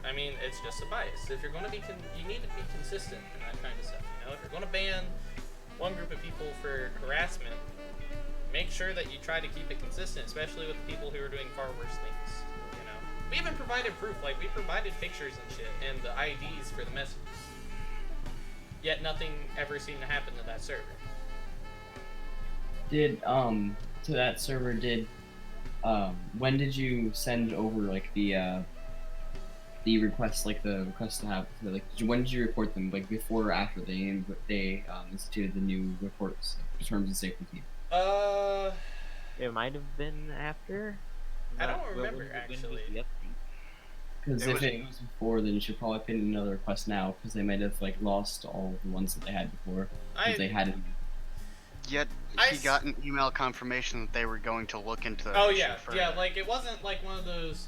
I mean, it's just a bias. If you're going to be, you need to be consistent in that kind of stuff. You know, if you're going to ban one group of people for harassment, make sure that you try to keep it consistent, especially with the people who are doing far worse things. You know, we even provided proof, like we provided pictures and shit, and the IDs for the messages. Yet nothing ever seemed to happen to that server. Did to that server when did you send over like the request, like the request to have, like when did you report them, like before or after they instituted the new reports, terms of safety? It might have been after. I don't remember actually. Because if it was before, then you should probably put in another request now, because they might have like lost all the ones that they had before. They hadn't. Yet he got an email confirmation that they were going to look into the issue further. Yeah, like it wasn't like one of those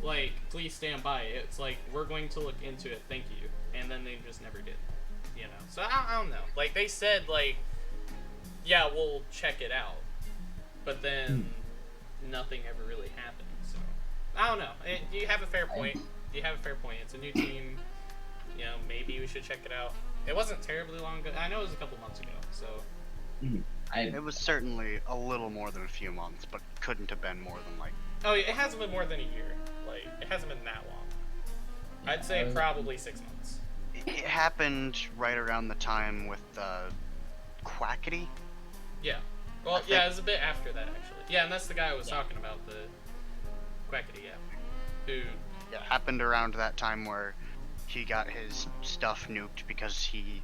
like please stand by. It's like we're going to look into it, thank you, and then they just never did. You know, so I don't know. Like they said, like yeah, we'll check it out, but then nothing ever really happened. So I don't know. You have a fair point. It's a new team. You know, maybe we should check it out. It wasn't terribly long ago. I know it was a couple months ago. So it was certainly a little more than a few months, but couldn't have been more than like. Oh yeah, it hasn't been more than a year. Like it hasn't been that long. I'd say probably 6 months. It happened right around the time with Quackity. Yeah. Well, it was a bit after that actually. Yeah, and that's the guy I was talking about, the Quackity, who happened around that time where he got his stuff nuked because he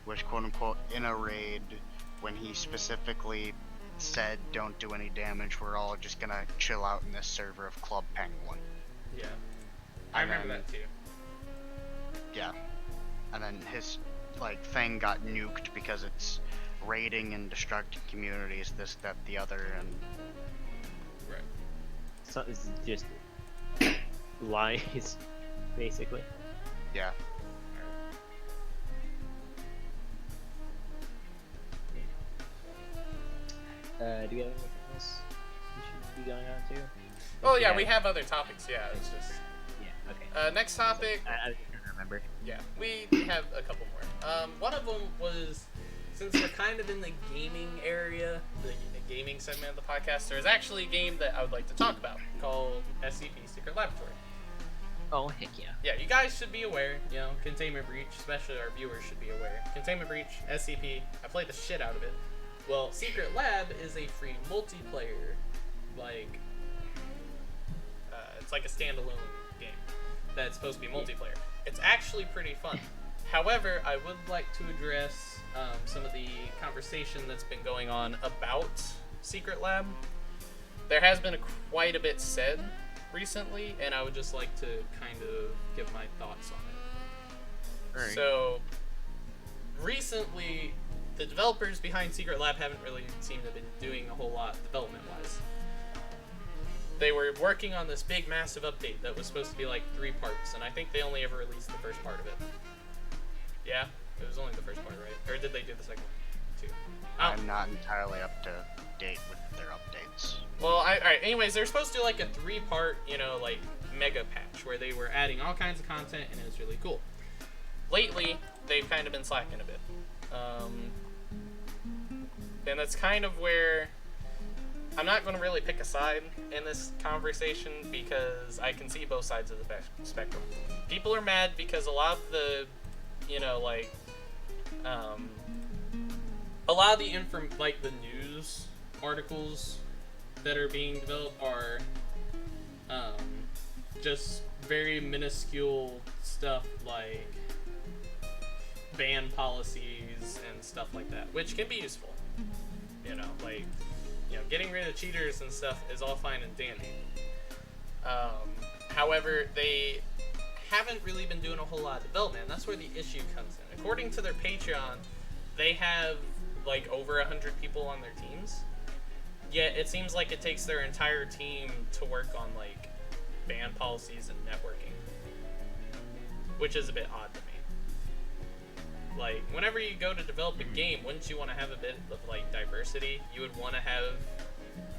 was quote unquote in a raid when he specifically said don't do any damage, we're all just gonna chill out in this server of Club Penguin. Yeah. I remember that too. Yeah. And then his like thing got nuked because it's raiding and destructing communities, this, that, the other, and right. So it's just lies, basically. Yeah. Do we have anything else we should be going on to? Oh yeah, we have other topics. Yeah, it's just. Yeah. Okay. Next topic. I just can't remember. Yeah, we have a couple more. One of them was since we're kind of in the gaming area, the gaming segment of the podcast, there's actually a game that I would like to talk about called SCP Secret Laboratory. Oh, heck yeah. Yeah, you guys should be aware, you know, Containment Breach, especially our viewers should be aware. Containment Breach, SCP, I played the shit out of it. Well, Secret Lab is a free multiplayer, like, it's like a standalone game that's supposed to be multiplayer. It's actually pretty fun. However, I would like to address some of the conversation that's been going on about Secret Lab. There has been quite a bit said recently, and I would just like to kind of give my thoughts on it. Alright. So, recently, the developers behind Secret Lab haven't really seemed to have been doing a whole lot development-wise. They were working on this big, massive update that was supposed to be like 3 parts, and I think they only ever released the first part of it. Yeah? It was only the first part, right? Or did they do the second one, too? I'm not entirely up to date with their updates. Well, alright, anyways, they're supposed to do like a 3-part, you know, like, mega patch, where they were adding all kinds of content, and it was really cool. Lately, they've kind of been slacking a bit. And that's kind of where I'm not going to really pick a side in this conversation because I can see both sides of the spectrum. People are mad because a lot of the, you know, like, a lot of the like the news articles that are being developed are just very minuscule stuff like ban policies and stuff like that, which can be useful. You know, like, you know, getting rid of cheaters and stuff is all fine and dandy. However, they haven't really been doing a whole lot of development, and that's where the issue comes in. According to their Patreon, they have like over 100 people on their teams, yet it seems like it takes their entire team to work on like ban policies and networking, which is a bit odd to me. Like, whenever you go to develop a game, wouldn't you want to have a bit of like diversity? You would want to have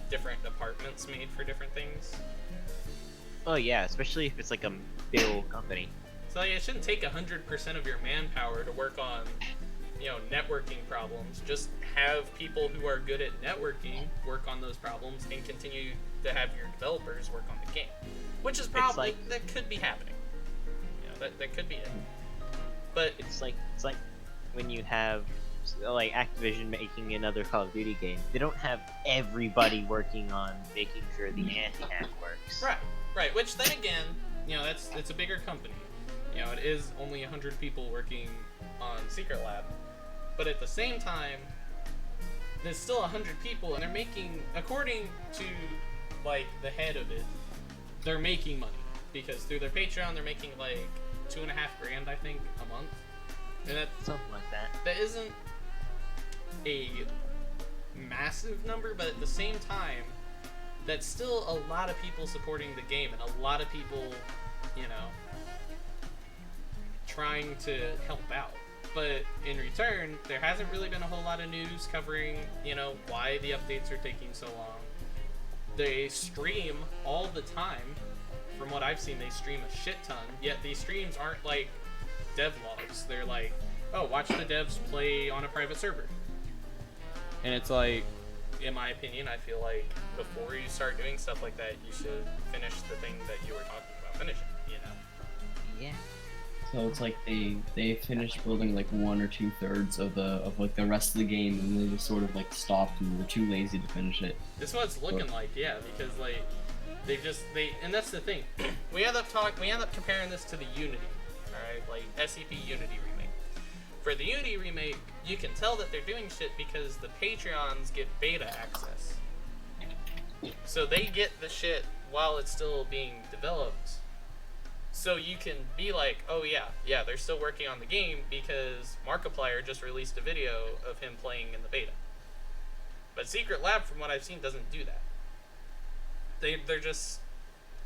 different departments made for different things. Oh yeah, especially if it's like a big old company. So it shouldn't take 100% of your manpower to work on, you know, networking problems. Just have people who are good at networking work on those problems and continue to have your developers work on the game. Which is probably, that could be happening. You know, that could be it. But It's like when you have like Activision making another Call of Duty game. They don't have everybody working on making sure the anti-hack works. Right. Which then again, you know, it's a bigger company. You know, it is only 100 people working on Secret Lab, but at the same time, there's still 100 people, and they're making, according to like the head of it, they're making money because through their Patreon they're making like $2.5 grand, I think, a month, and that Something like that. that isn't a massive number, but at the same time, that's still a lot of people supporting the game and a lot of people, you know, trying to help out. But in return, there hasn't really been a whole lot of news covering, you know, why the updates are taking so long. They stream all the time. From what I've seen, they stream a shit ton, yet these streams aren't like devlogs. They're like, oh, watch the devs play on a private server. And it's like, in my opinion, I feel like before you start doing stuff like that, you should finish the thing that you were talking about finishing, you know? Yeah. So it's like they finished building like 1 or 2/3 of like the rest of the game, and they just sort of like stopped and were too lazy to finish it. This is what it's looking like, yeah, because like and that's the thing. we end up comparing this to the Unity, alright, like SCP Unity remake. For the Unity remake, you can tell that they're doing shit because the Patreons get beta access. So they get the shit while it's still being developed. So you can be like, oh yeah, they're still working on the game because Markiplier just released a video of him playing in the beta. But Secret Lab, from what I've seen, doesn't do that. They're just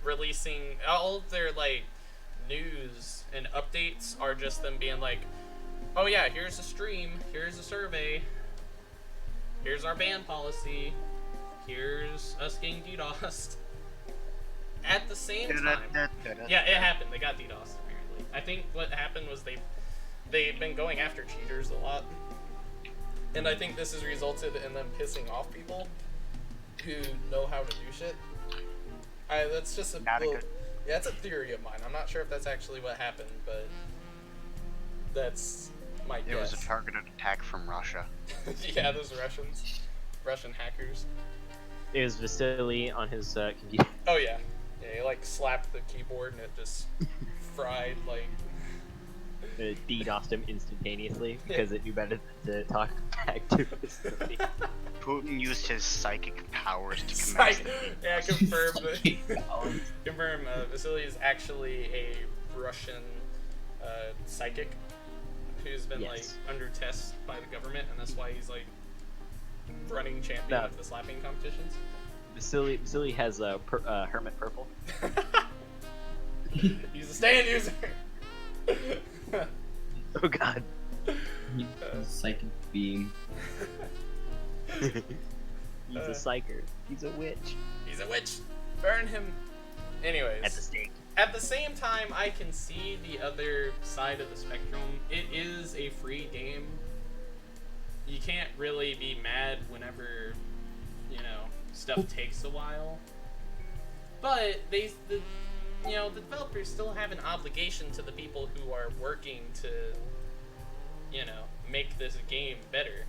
releasing all of their like news and updates are just them being like, oh yeah, here's a stream, here's a survey, here's our ban policy, here's us getting DDoSed. At the same time, yeah, it happened. They got DDoSed apparently. I think what happened was they've been going after cheaters a lot. And I think this has resulted in them pissing off people who know how to do shit. That's just a Not a little, good- yeah, that's a theory of mine. I'm not sure if that's actually what happened, but that's my It guess. was a targeted attack from Russia. Yeah, those Russian hackers. It was Vasily on his computer. Oh yeah, he like slapped the keyboard and it just fried like. It DDoSed him instantaneously because it knew better than to talk back to Vasily. Putin used his psychic powers to Psych- commence. yeah, confirm that. Confirm. Vasily is actually a Russian psychic who's been like Yes. under test by the government, and that's why he's like running champion No. of the slapping competitions. Vasily has Hermit Purple. He's a stand user. Oh god. He's a psychic being. He's a psyker. He's a witch. He's a witch. Burn him. Anyways. At the stake. At the same time, I can see the other side of the spectrum. It is a free game. You can't really be mad whenever, stuff takes a while. But the developers still have an obligation to the people who are working to, make this game better.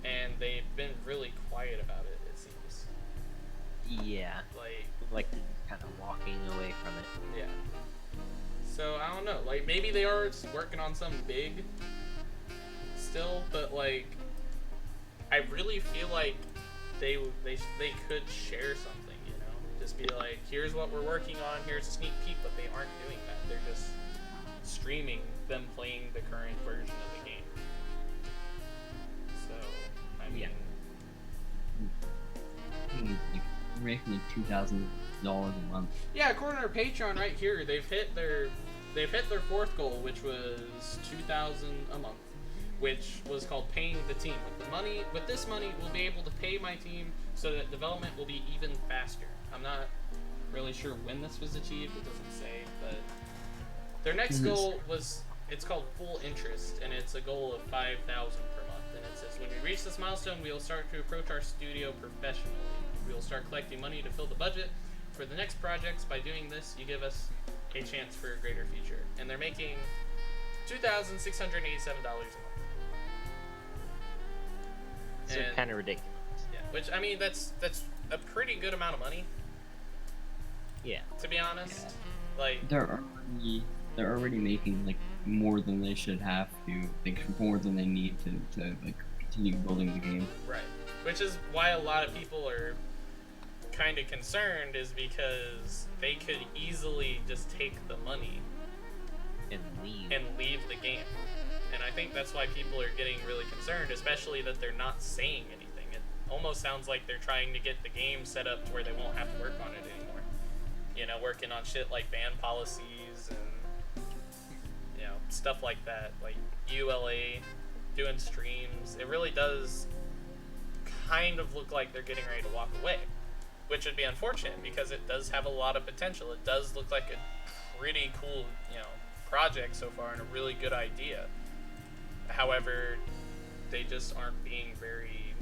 And they've been really quiet about it, it seems. Yeah. Like they're kind of walking away from it. Yeah. So I don't know. Like maybe they are working on something big still, but like I really feel like they could share something, Just be like, here's what we're working on, here's a sneak peek, but they aren't doing that. They're just streaming them playing the current version of the game. So I mean, You're making like $2,000 a month. yeah, according to our Patreon right here, they've hit their fourth goal, which was $2,000 a month, which was called paying the team. With this money, we'll be able to pay my team so that development will be even faster. I'm not really sure when this was achieved. It doesn't say, but their next goal it's called full interest, and it's a goal of $5,000 per month. And it says, when we reach this milestone, we will start to approach our studio professionally. We will start collecting money to fill the budget for the next projects. By doing this, you give us a chance for a greater future. And they're making $2,687 a month. So And- kind of ridiculous. Yeah, which I mean that's a pretty good amount of money, Yeah. to be honest. Like They're already making like more than they should have to, like more than they need to like continue building the game. right, which is why a lot of people are kind of concerned, is because they could easily just take the money And leave. and leave the game. And I think that's why people are getting really concerned, especially that they're not saying anything. It almost sounds like they're trying to get the game set up to where they won't have to work on it anymore. Working on shit like ban policies and, stuff like that, like ULA, doing streams. It really does kind of look like they're getting ready to walk away, which would be unfortunate because it does have a lot of potential. It does look like a pretty cool, project so far and a really good idea. However, they just aren't being very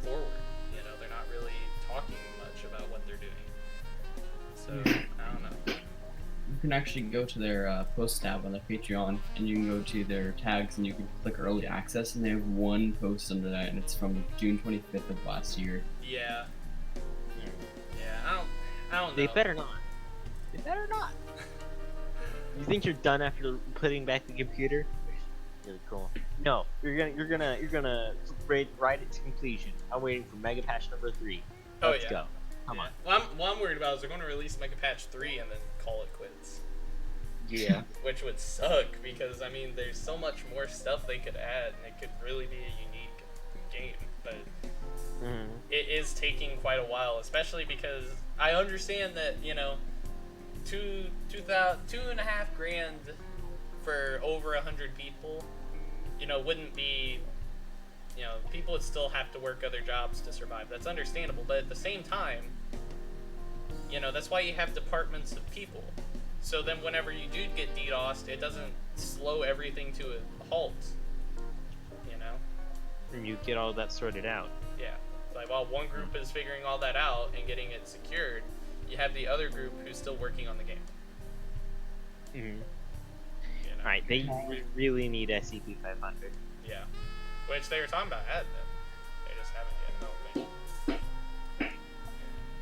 forward. They're not really talking much about what they're doing. So, I don't know. You can actually go to their post tab on their Patreon, and you can go to their tags, and you can click early access, and they have one post under that, and it's from June 25th of last year. Yeah. Yeah, I don't know. They better not. They better not. You think you're done after putting back the computer? Really cool. No, you're gonna ride it to completion. I'm waiting for Mega Patch number 3. Oh, Let's yeah. go. Come Yeah. on. What I'm worried about is they're going to release Mega Patch 3 and then call it quits. Yeah. Which would suck because, I mean, there's so much more stuff they could add and it could really be a unique game. But it is taking quite a while, especially because I understand that, $2,500 for over 100 people, wouldn't be, people would still have to work other jobs to survive. That's understandable, but at the same time, that's why you have departments of people. So then whenever you do get DDoSed, it doesn't slow everything to a halt, you get all that sorted out. Yeah. Like while one group is figuring all that out and getting it secured, you have the other group who's still working on the game. Mm-hmm. You know? Alright, they really need SCP-500. Yeah. Which they were talking about adding it. They just haven't yet, I don't think.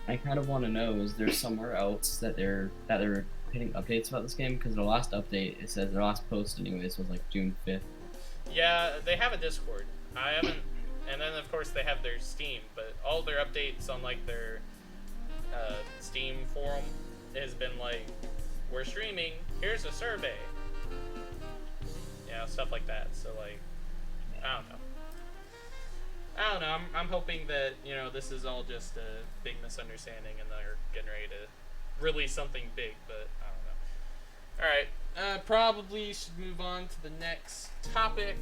I kind of want to know, is there somewhere else that they're hitting updates about this game? Because their last update, it says their last post anyways was like June 5th. Yeah, they have a Discord. I haven't, and then of course they have their Steam, but all their updates on like their Steam forum has been like, we're streaming, here's a survey. Yeah, stuff like that. So like, I don't know. I'm hoping that, you know, this is all just a big misunderstanding and they're getting ready to release something big, but I don't know. Alright, probably should move on to the next topic.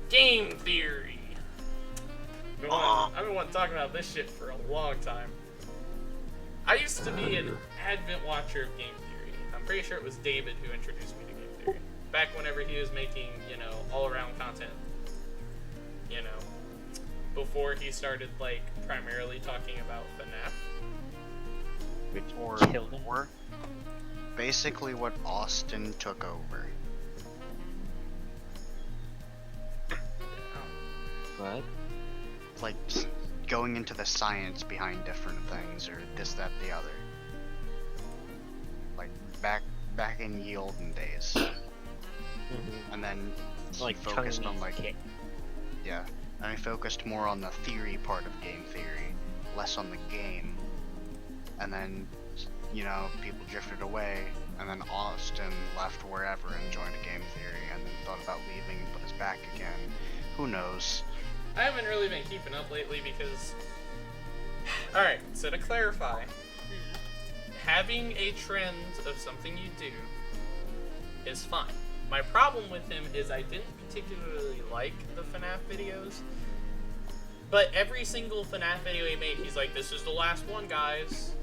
Game theory. I've been wanting to talk about this shit for a long time. I used to be an advent watcher of game theory. I'm pretty sure it was David who introduced me to game theory. Back whenever he was making, you know, all-around content. You know, before he started, like, primarily talking about FNAF. Which Or, killed him. or basically what Austin took over. What? Like, going into the science behind different things, or this, that, the other. Like, back in ye olden days. Mm-hmm. And then he Like focused on, like, kick. yeah, and I focused more on the theory part of game theory, less on the game. And then, you know, people drifted away, and then Austin left wherever and joined a game theory, and then thought about leaving, but is back again. Who knows? I haven't really been keeping up lately because... Alright, so to clarify, having a trend of something you do is fine. My problem with him is I didn't particularly like the FNAF videos, but every single FNAF video he made, he's like, this is the last one, guys.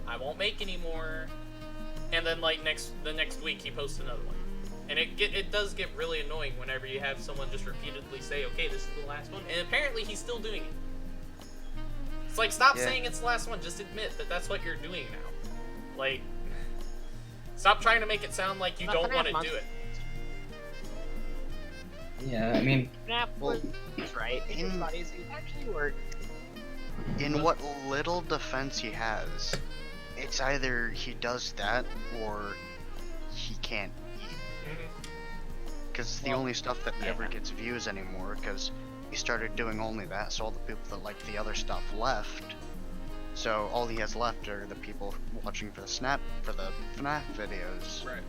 I won't make any more. And then, like, the next week, he posts another one. And it does get really annoying whenever you have someone just repeatedly say, okay, this is the last one. And apparently he's still doing it. It's like, stop saying it's the last one. Just admit that that's what you're doing now. Like, stop trying to make it sound like you don't want to do it. Yeah, I mean, FNAF was right. His bodies actually work. In what little defense he has, it's either he does that or he can't eat. Because it's the only stuff that ever gets views anymore, because he started doing only that, so all the people that like the other stuff left. So all he has left are the people watching for the FNAF videos. Right.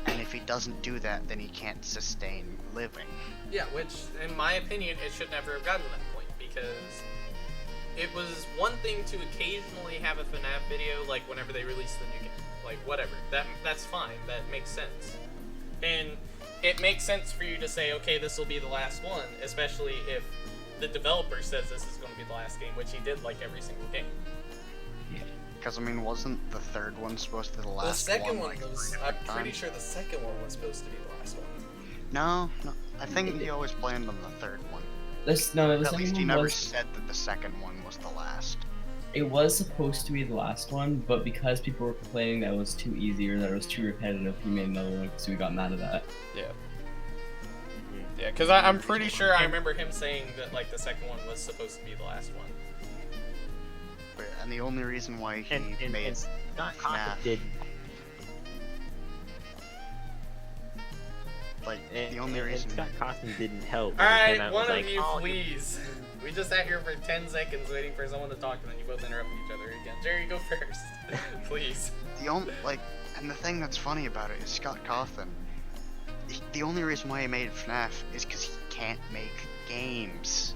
And if he doesn't do that, then he can't sustain living. Yeah, which, in my opinion, it should never have gotten to that point, because it was one thing to occasionally have a FNAF video, like whenever they release the new game. Like, whatever. That's fine. That makes sense. And it makes sense for you to say, okay, this will be the last one, especially if the developer says this is going to be the last game, which he did like every single game. Because, I mean, wasn't the third one supposed to be the last one? The second one like, was, I'm pretty sure the second one was supposed to be the last one. No, I think he always planned on the third one. the At second least he one never was, said that the second one was the last. it was supposed to be the last one, but because people were complaining that it was too easy or that it was too repetitive, he made another one, so we got mad at that. Yeah. Yeah, because I'm pretty sure I remember him saying that, like, the second one was supposed to be the last one. And the only reason why he made and Scott Cawthon FNAF, did. like, And, the only and reason... Scott Cawthon didn't help. when he came Alright, out one and was of like, you, "Oh, please. We just sat here for 10 seconds waiting for someone to talk, and then you both interrupted each other again. Jerry, go first. Please. The only, like, and the thing that's funny about it is Scott Cawthon, the only reason why he made FNAF is because he can't make games.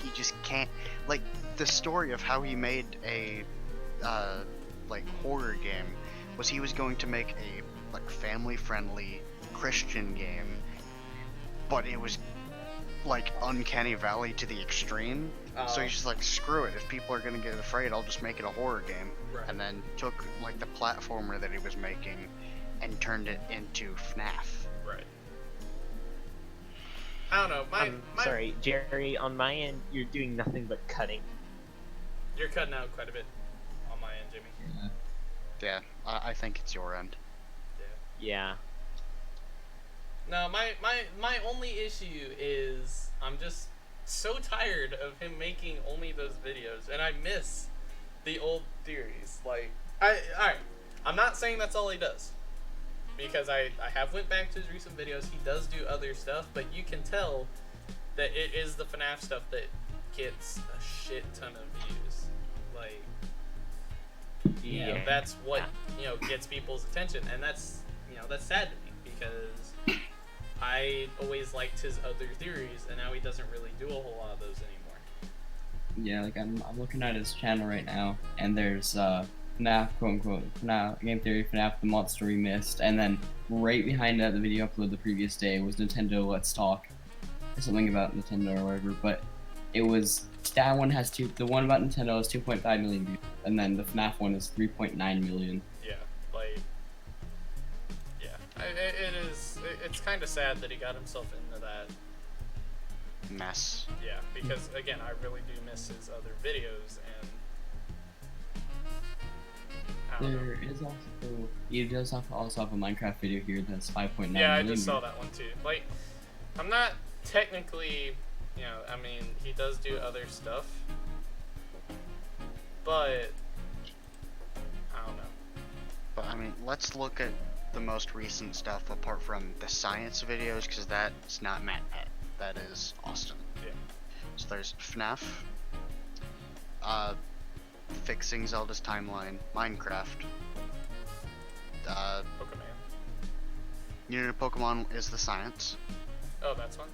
He just can't, like, the story of how he made a, like, horror game was he was going to make a, like, family-friendly Christian game, but it was, like, Uncanny Valley to the extreme. So he's just like, screw it, if people are gonna get afraid, I'll just make it a horror game. Right. And then took, like, the platformer that he was making and turned it into FNAF. Right. I don't know. I'm sorry, Jerry. On my end, you're doing nothing but cutting. You're cutting out quite a bit on my end, Jimmy. Yeah, I think it's your end. Yeah. No, my only issue is I'm just so tired of him making only those videos, and I miss the old theories. Like, alright, I'm not saying that's all he does, because I have went back to his recent videos. He does do other stuff, but you can tell that it is the FNAF stuff that gets a shit ton of views. Like, you know, that's what, you know, gets people's attention, and that's, you know, that's sad to me, because I always liked his other theories, and now he doesn't really do a whole lot of those anymore. Yeah, like I'm looking at his channel right now, and there's FNAF, quote unquote, FNAF Game Theory, FNAF The Monster We Missed, and then right behind that, the video uploaded the previous day was Nintendo Let's Talk, or something about Nintendo or whatever. But it was that one has the one about Nintendo has 2.5 million views, and then the FNAF one is 3.9 million. Yeah, like, yeah, it's kind of sad that he got himself into that Mess. Yeah, because again, I really do miss his other videos, and I don't know. There is also he does also have a Minecraft video here that's 5.9 Yeah, I million just saw views. that one too. Like, I'm not technically, you know, I mean, he does do other stuff, but I don't know. But I mean, let's look at the most recent stuff apart from the science videos, because that's not Matt Pet. That is Austin. Yeah. So there's FNAF, fixing Zelda's timeline, Minecraft, Pokemon. Unit of Pokemon is the science. Oh, that's one?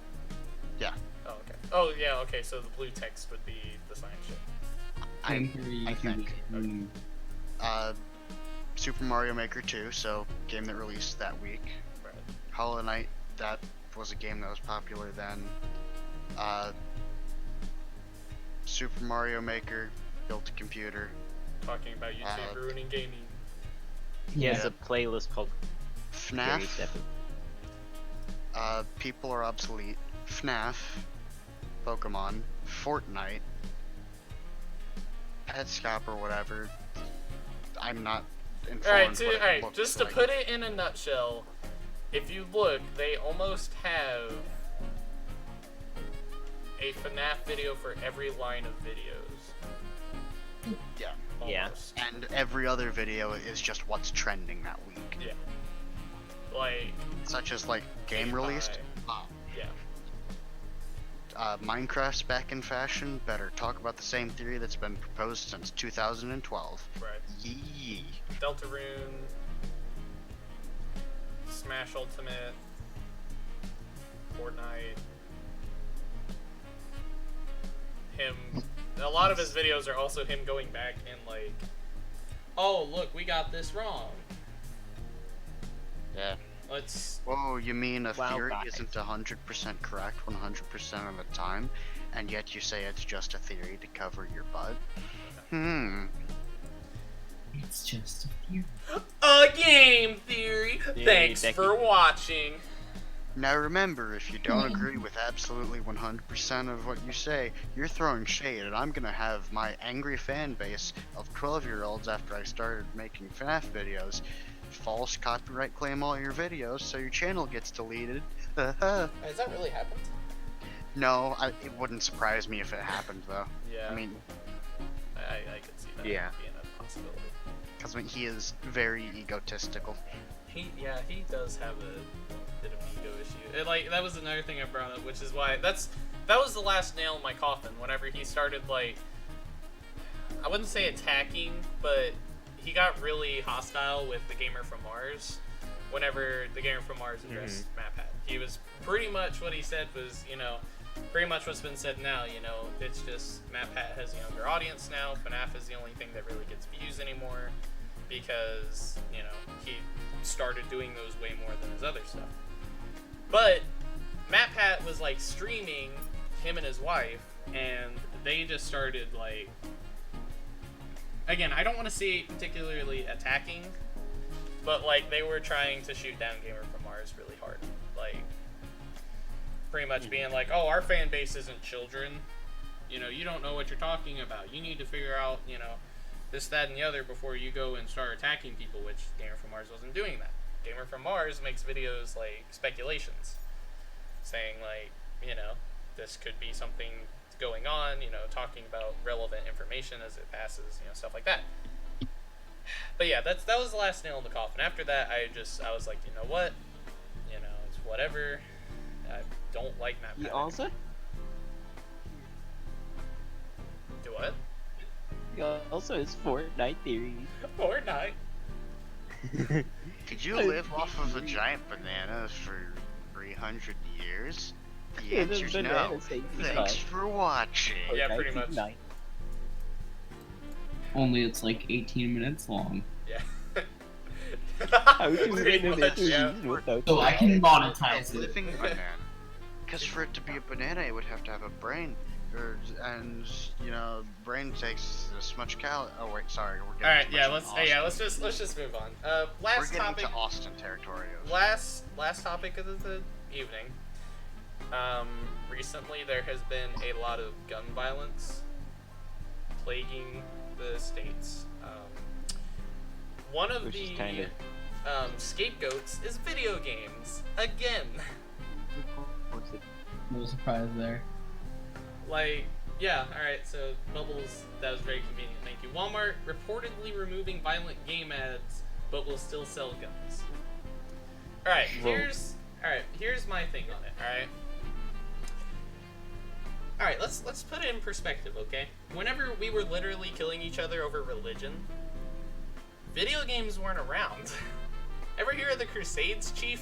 Yeah. Oh, okay. Oh, yeah, okay, so the blue text would be the science shit. I think. Super Mario Maker 2, so game that released that week. Right. Hollow Knight, that was a game that was popular then. Super Mario Maker, built a computer. Talking about YouTube ruining gaming. He has Yeah. a playlist called Jerry FNAF, Steppen. People Are Obsolete, FNAF, Pokemon, Fortnite, Petscop or whatever. I'm not informed. Alright, just to put it in a nutshell, if you look, they almost have a FNAF video for every line of videos. Yeah. Yeah. Almost. And every other video is just what's trending that week. Yeah. Like, Such as like game released. yeah. Minecraft's back in fashion. Better talk about the same theory that's been proposed since 2012. Right. Yee. Deltarune, Smash Ultimate, Fortnite. Him. A lot of his videos are also him going back and like, oh look, we got this wrong. Yeah. Let's. Whoa, you mean a Wow, theory guys. isn't 100% correct 100% of the time, and yet you say it's just a theory to cover your butt? It's just a few. A game theory. Theory, Thanks Becky. for watching. Now remember, if you don't agree with absolutely 100% of what you say, you're throwing shade, and I'm gonna have my angry fan base of 12-year-olds after I started making FNAF videos false copyright claim all your videos so your channel gets deleted. Has that really happened? No, it wouldn't surprise me if it happened though. Yeah. I mean, I could see that Yeah. being a possibility. because he is very egotistical. He does have a bit of an ego issue. Like, that was another thing I brought up, which is why that was the last nail in my coffin. Whenever he started, like, I wouldn't say attacking, but he got really hostile with the Gamer from Mars. Whenever the Gamer from Mars addressed MapHat, he was pretty much what he said was, you know, pretty much what's been said now. You know, it's just MapHat has a younger audience now. FNAF is the only thing that really gets views anymore, because, you know, he started doing those way more than his other stuff. But MapHat was like streaming him and his wife, and they just started like, again, I don't want to say particularly attacking, but like they were trying to shoot down Gamer from Mars really hard. Like, pretty much being like, oh, our fan base isn't children. You know, you don't know what you're talking about. You need to figure out, you know, this, that, and the other before you go and start attacking people, which Gamer from Mars wasn't doing that. Gamer from Mars makes videos like speculations, saying like, you know, this could be something going on, you know, talking about relevant information as it passes, you know, stuff like that. But yeah, that was the last nail in the coffin. After that, I was like, you know what, you know, it's whatever. I don't like map You patterns. also Do what? is Fortnite theory. Fortnite. Could you live off of a giant banana for 300 years? The Yeah, the answer's banana no. safety Thanks spot. for watching. Yeah, pretty much. Fortnite. Only it's like 18 minutes long. Yeah. How would you Pretty win much, it yeah. without So I can monetize A it. living banana. Because for it to be a banana, it would have to have a brain. And, you know, brain takes this much Oh, wait, sorry. We're getting All right, too yeah, much into let's just move on. We're Last getting topic. to Austin territory. Last topic of the evening. Recently there has been a lot of gun violence plaguing the states. One of Which is the kinda- scapegoats is video games again. No surprise there. Like, yeah, alright, so Bubbles, that was very convenient, thank you. Walmart reportedly removing violent game ads, but will still sell guns. Alright, Whoa. here's my thing on it, alright? Alright, let's put it in perspective, okay? Whenever we were literally killing each other over religion, video games weren't around. Ever hear of the Crusades, Chief?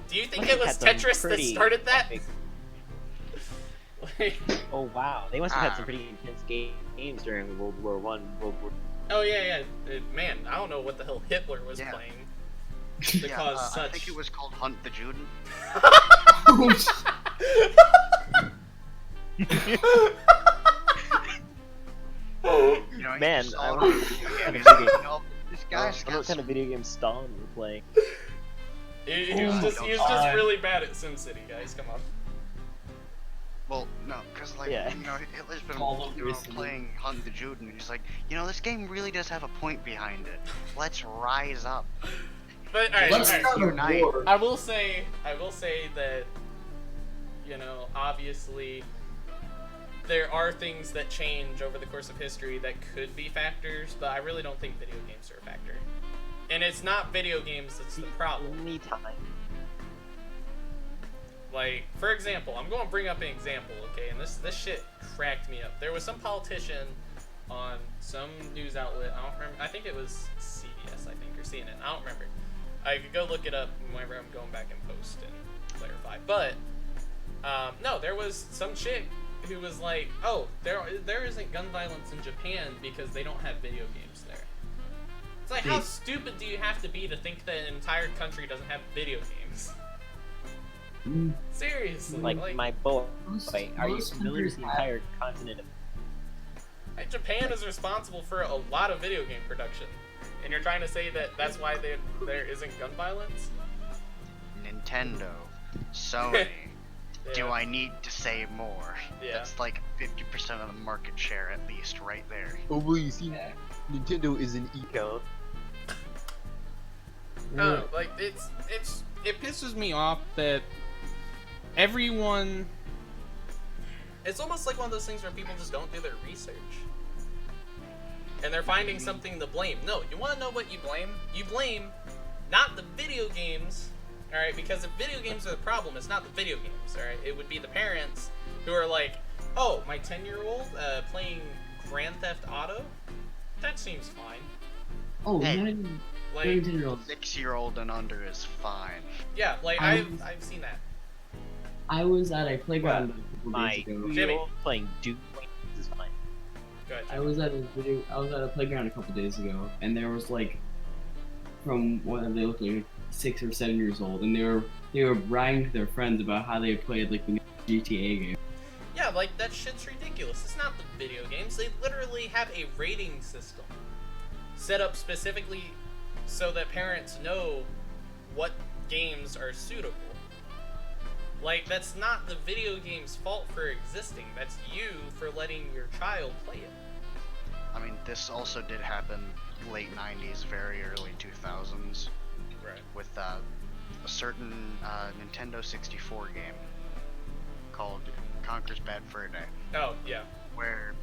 Do you think it was Tetris that started that? Like, Oh wow, they must have had some pretty intense games during World War One, World War. oh yeah. Man, I don't know what the hell Hitler was Yeah. playing to Yeah, cause I such. think it was called Hunt the Juden. You know, he Man, just I saw don't- it. kind He's of like, video- you know, this I guy's don't know got what kind of video game Stalin were playing. He Oh was my just God. really bad at SimCity, guys. Come on. Well, no, because like, Yeah. you know, Hitler's been All over you know, recently. playing Hunt the Juden, and he's like, you know, this game really does have a point behind it. Let's rise up. But alright, Let's alright. start a Unite. war. I will say that, you know, obviously there are things that change over the course of history that could be factors, but I really don't think video games are a factor. And it's not video games that's the problem. Anytime. Like, for example, I'm going to bring up an example, okay? And this shit cracked me up. There was some politician on some news outlet. I don't remember. I think it was CBS, I think, or CNN. I don't remember. I could go look it up whenever I'm going back and post and clarify. But no, there was some chick who was like, "Oh, there isn't gun violence in Japan because they don't have video games there." It's like, how stupid do you have to be to think that an entire country doesn't have video games? Mm, Seriously, Like my boy, most- are you most familiar with countries the have- entire continent of like, Japan is responsible for a lot of video game production, and you're trying to say that that's why there isn't gun violence? Nintendo, Sony. Do Yeah. I need to say more? Yeah. That's like 50% of the market share at least, right there. Oh, well, you see, Yeah. Nintendo is an Go. Oh, like it pisses me off that everyone. It's almost like one of those things where people just don't do their research, and they're finding something to blame. No, you want to know what you blame? You blame not the video games, all right? Because if video games are the problem, it's not the video games, all right? It would be the parents who are like, "Oh, my 10-year-old playing Grand Theft Auto. That seems fine." Oh, Hey. not even Like, 13-year-olds. 6-year-old and under is fine. yeah, like I've seen that. I was at a playground a couple My days ago. 2-year-old playing Doom is fine. Go ahead. I was at a playground a couple days ago, and there was like, from what they looked like 6 or 7 years old, and they were bragging to their friends about how they played like the new GTA game. Yeah, like, that shit's ridiculous. It's not the video games. They literally have a rating system set up specifically so that parents know what games are suitable. Like, that's not the video game's fault for existing. That's you for letting your child play it. I mean, this also did happen late 90s, very early 2000s, Right. with a certain Nintendo 64 game called Conker's Bad Fur Day, Oh, yeah. where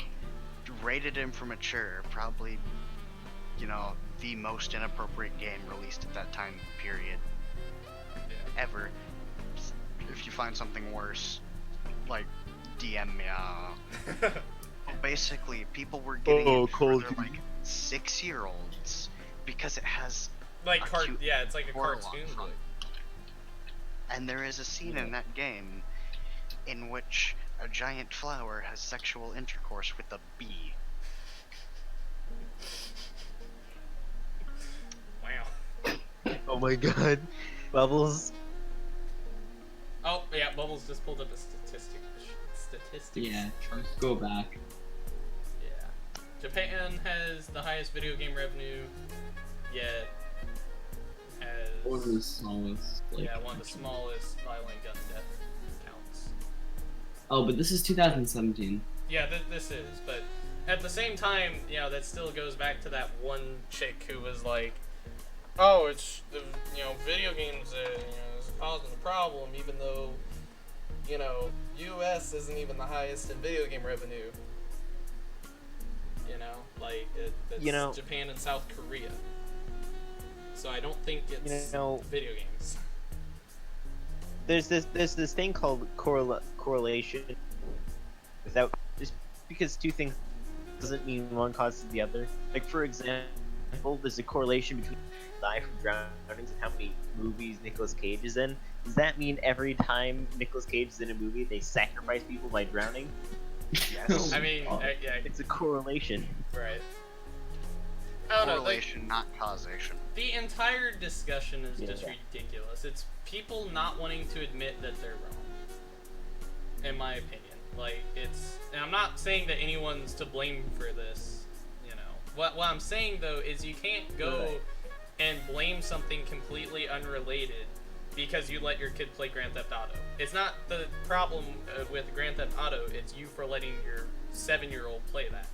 rated M for mature, probably, you know, the most inappropriate game released at that time period Yeah. ever. If you find something worse, like, DM me. Basically, people were getting it for their, like, 6-year-olds because it has Like, a cute yeah, it's like a portal on cartoon. front. And there is a scene in that game in which a giant flower has sexual intercourse with a bee. Wow. Oh my god. Bubbles. Oh, yeah, Bubbles just pulled up a statistics. Yeah, let's go back. Yeah. Japan has the highest video game revenue, yet has... One of the smallest. Like, Yeah, one of the smallest violent gun death counts. Oh, but this is 2017. Yeah, this is, but at the same time, you know, that still goes back to that one chick who was like, oh, it's the, you know, video games is causing the problem, even though, you know, US isn't even the highest in video game revenue. You know, like, it's You know- Japan and South Korea. So I don't think it's You know- video games. There's this thing called correlation. Without just because two things doesn't mean one causes the other. Like, for example, there's a correlation between die from drownings and how many movies Nicolas Cage is in. Does that mean every time Nicolas Cage is in a movie they sacrifice people by drowning? Yes. I mean, yeah, It's a correlation. right. I don't know, like, Correlation, not causation. the entire discussion is just Yeah. ridiculous. It's people not wanting to admit that they're wrong, in my opinion. Like, it's, and I'm not saying that anyone's to blame for this, you know. What I'm saying, though, is you can't go Right. and blame something completely unrelated because you let your kid play Grand Theft Auto. It's not the problem with Grand Theft Auto, it's you for letting your 7-year-old play that.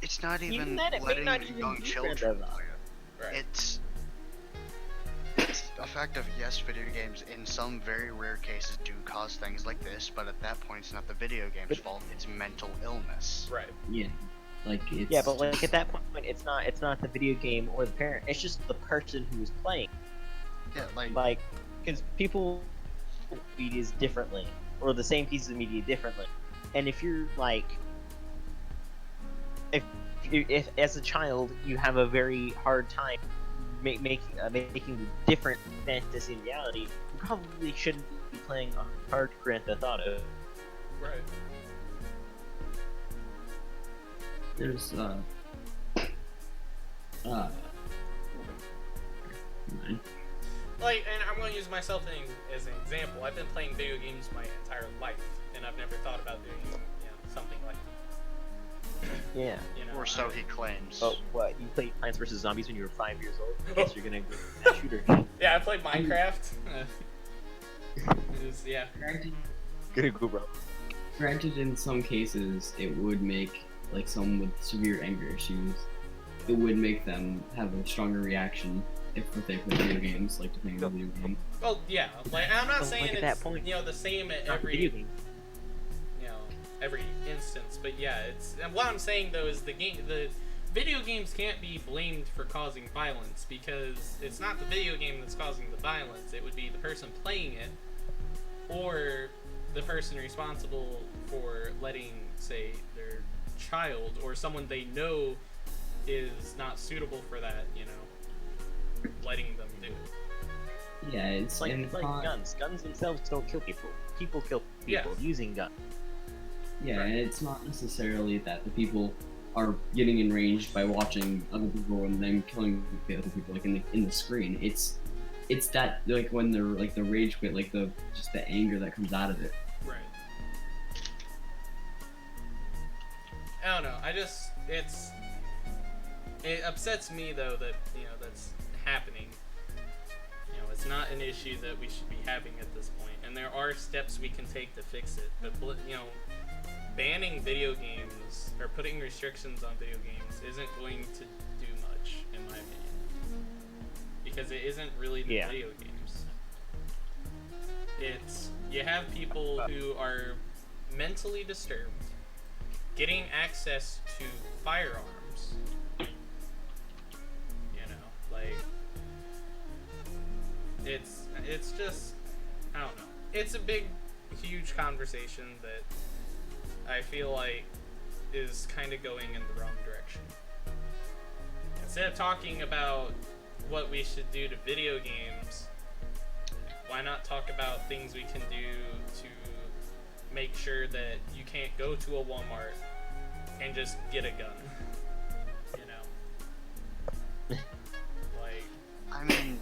It's not Even even then, it may letting not even young be children Grand Theft play it. Right. It's a fact of, yes, video games in some very rare cases do cause things like this, but at that point it's not the video game's fault, it's mental illness. Right. Yeah, like it's. Yeah, but like at that point, it's not the video game or the parent. It's just the person who is playing. Yeah, Like, because people medias differently, or the same piece of media differently. And if you're like, if as a child you have a very hard time making the different fantasy and reality, you probably shouldn't be playing a hard Grand Theft Auto. Right. There's Nevermind. Like, and I'm going to use myself as an example. I've been playing video games my entire life, and I've never thought about doing, you know, something like that. Yeah. You know, or so he claims. Oh, what? You played Plants vs Zombies when you were 5 years old? I guess you're gonna go that shooter. Yeah, I played Minecraft. Yeah. Gonna go, bro. Granted, in some cases, it would make like someone with severe anger issues. It would make them have a stronger reaction if they play video games, like to playing a video game. Well, yeah. Like, I'm not But, saying like, at it's that point, you know the same at Not every video game. you know every instance, but yeah, it's. And what I'm saying though is the video games can't be blamed for causing violence because it's not the video game that's causing the violence. It would be the person playing it, or the person responsible for letting, say, their child or someone they know is not suitable for that, you know, letting them do it. Yeah, It's like, and it's like not- guns. Guns themselves don't kill people. People kill people Yeah. using guns. Yeah, Right. and it's not necessarily that the people are getting enraged by watching other people and then killing the other people, like in the screen. It's that, like, when they're like the rage quit, like the just the anger that comes out of it. Right. I don't know. It upsets me though that, you know, that's happening. You know, it's not an issue that we should be having at this point, and there are steps we can take to fix it. But you know, banning video games or putting restrictions on video games isn't going to do much, in my opinion, because it isn't really the video games. It's you have people who are mentally disturbed getting access to firearms. You know, like it's just, I don't know. It's a big, huge conversation that I feel like is kind of going in the wrong direction. Instead of talking about what we should do to video games, why not talk about things we can do to make sure that you can't go to a Walmart and just get a gun? You know? Like, I mean,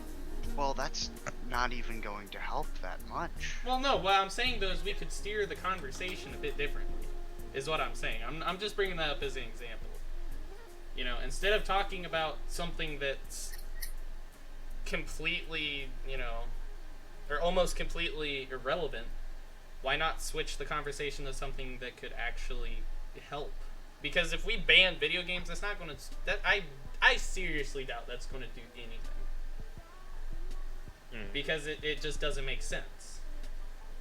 well, that's not even going to help that much. well, no, what I'm saying though is we could steer the conversation a bit differently, is what I'm saying. I'm just bringing that up as an example. You know, instead of talking about something that's completely, you know, or almost completely irrelevant, why not switch the conversation to something that could actually help? Because if we ban video games, that's not going to... I seriously doubt that's going to do anything. Because it just doesn't make sense.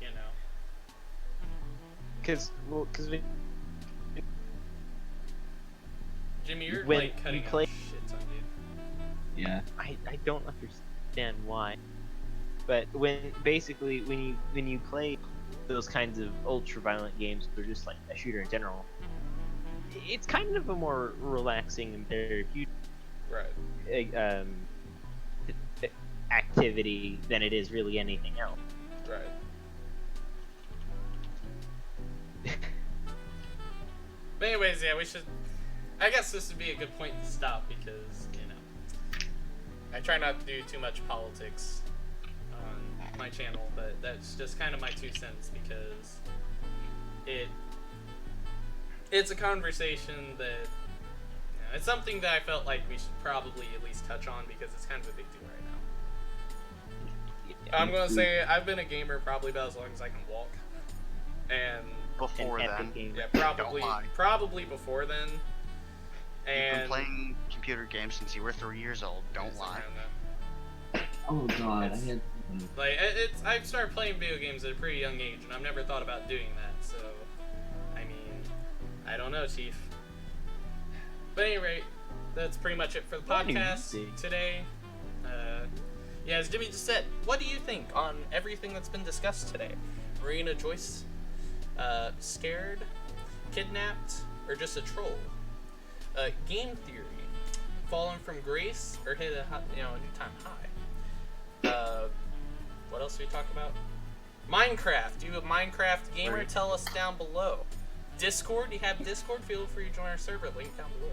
You know? Because we Jimmy, you're when like cutting you out play- shit ton, dude. Yeah. I don't understand why, but when you play those kinds of ultra violent games, or just like a shooter in general, it's kind of a more relaxing and therapeutic Right. activity than it is really anything else. Right. But anyways, yeah, we should... I guess this would be a good point to stop because, you know, I try not to do too much politics on my channel, but that's just kind of my 2 cents because it's a conversation that, you know, it's something that I felt like we should probably at least touch on because it's kind of a big deal right now. I'm gonna say I've been a gamer probably about as long as I can walk, and Before An then, epic game. yeah, Don't lie. probably before then. you've And been playing computer games since you were 3 years old. Don't lie. Oh god, I had. Like I've started playing video games at a pretty young age, and I've never thought about doing that. So, I mean, I don't know, Chief. But at any rate, that's pretty much it for the podcast today. Yeah, as Jimmy just said, what do you think on everything that's been discussed today? Marina Joyce, scared, kidnapped, or just a troll? Game theory, fallen from grace, or hit a new time high? What else do we talk about? Minecraft. You a Minecraft gamer? Right. Tell us down below. Discord. You have Discord? Feel free to join our server. Link down below.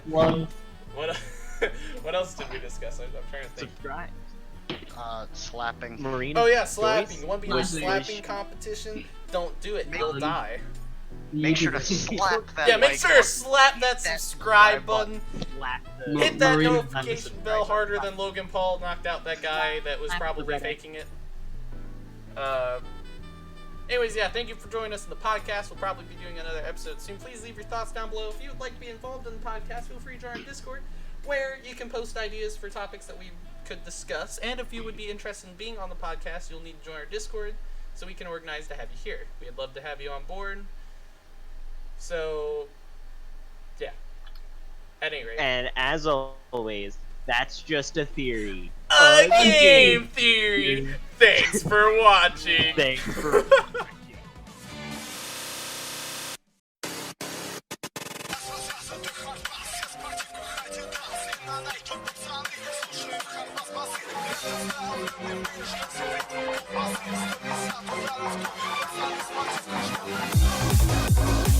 One. What else did we discuss? I'm trying to think. Subscribe. Slapping. Marina. Oh yeah, slapping. Joyce You want to be in a was- slapping competition? Don't do it. You'll die. Make sure to slap that. Yeah, make like sure to slap that subscribe button. Slap the- No. Hit that Marina- notification bell harder than Logan Paul knocked out that guy that was probably faking it. Anyways, yeah, thank you for joining us in the podcast. We'll probably be doing another episode soon. Please leave your thoughts down below. If you would like to be involved in the podcast, feel free to join our Discord, where you can post ideas for topics that we could discuss. And if you would be interested in being on the podcast, you'll need to join our Discord so we can organize to have you here. We'd love to have you on board. So, yeah. At any rate. And as always, that's just a theory. A game theory! Thanks for watching! Thanks for. Pasy,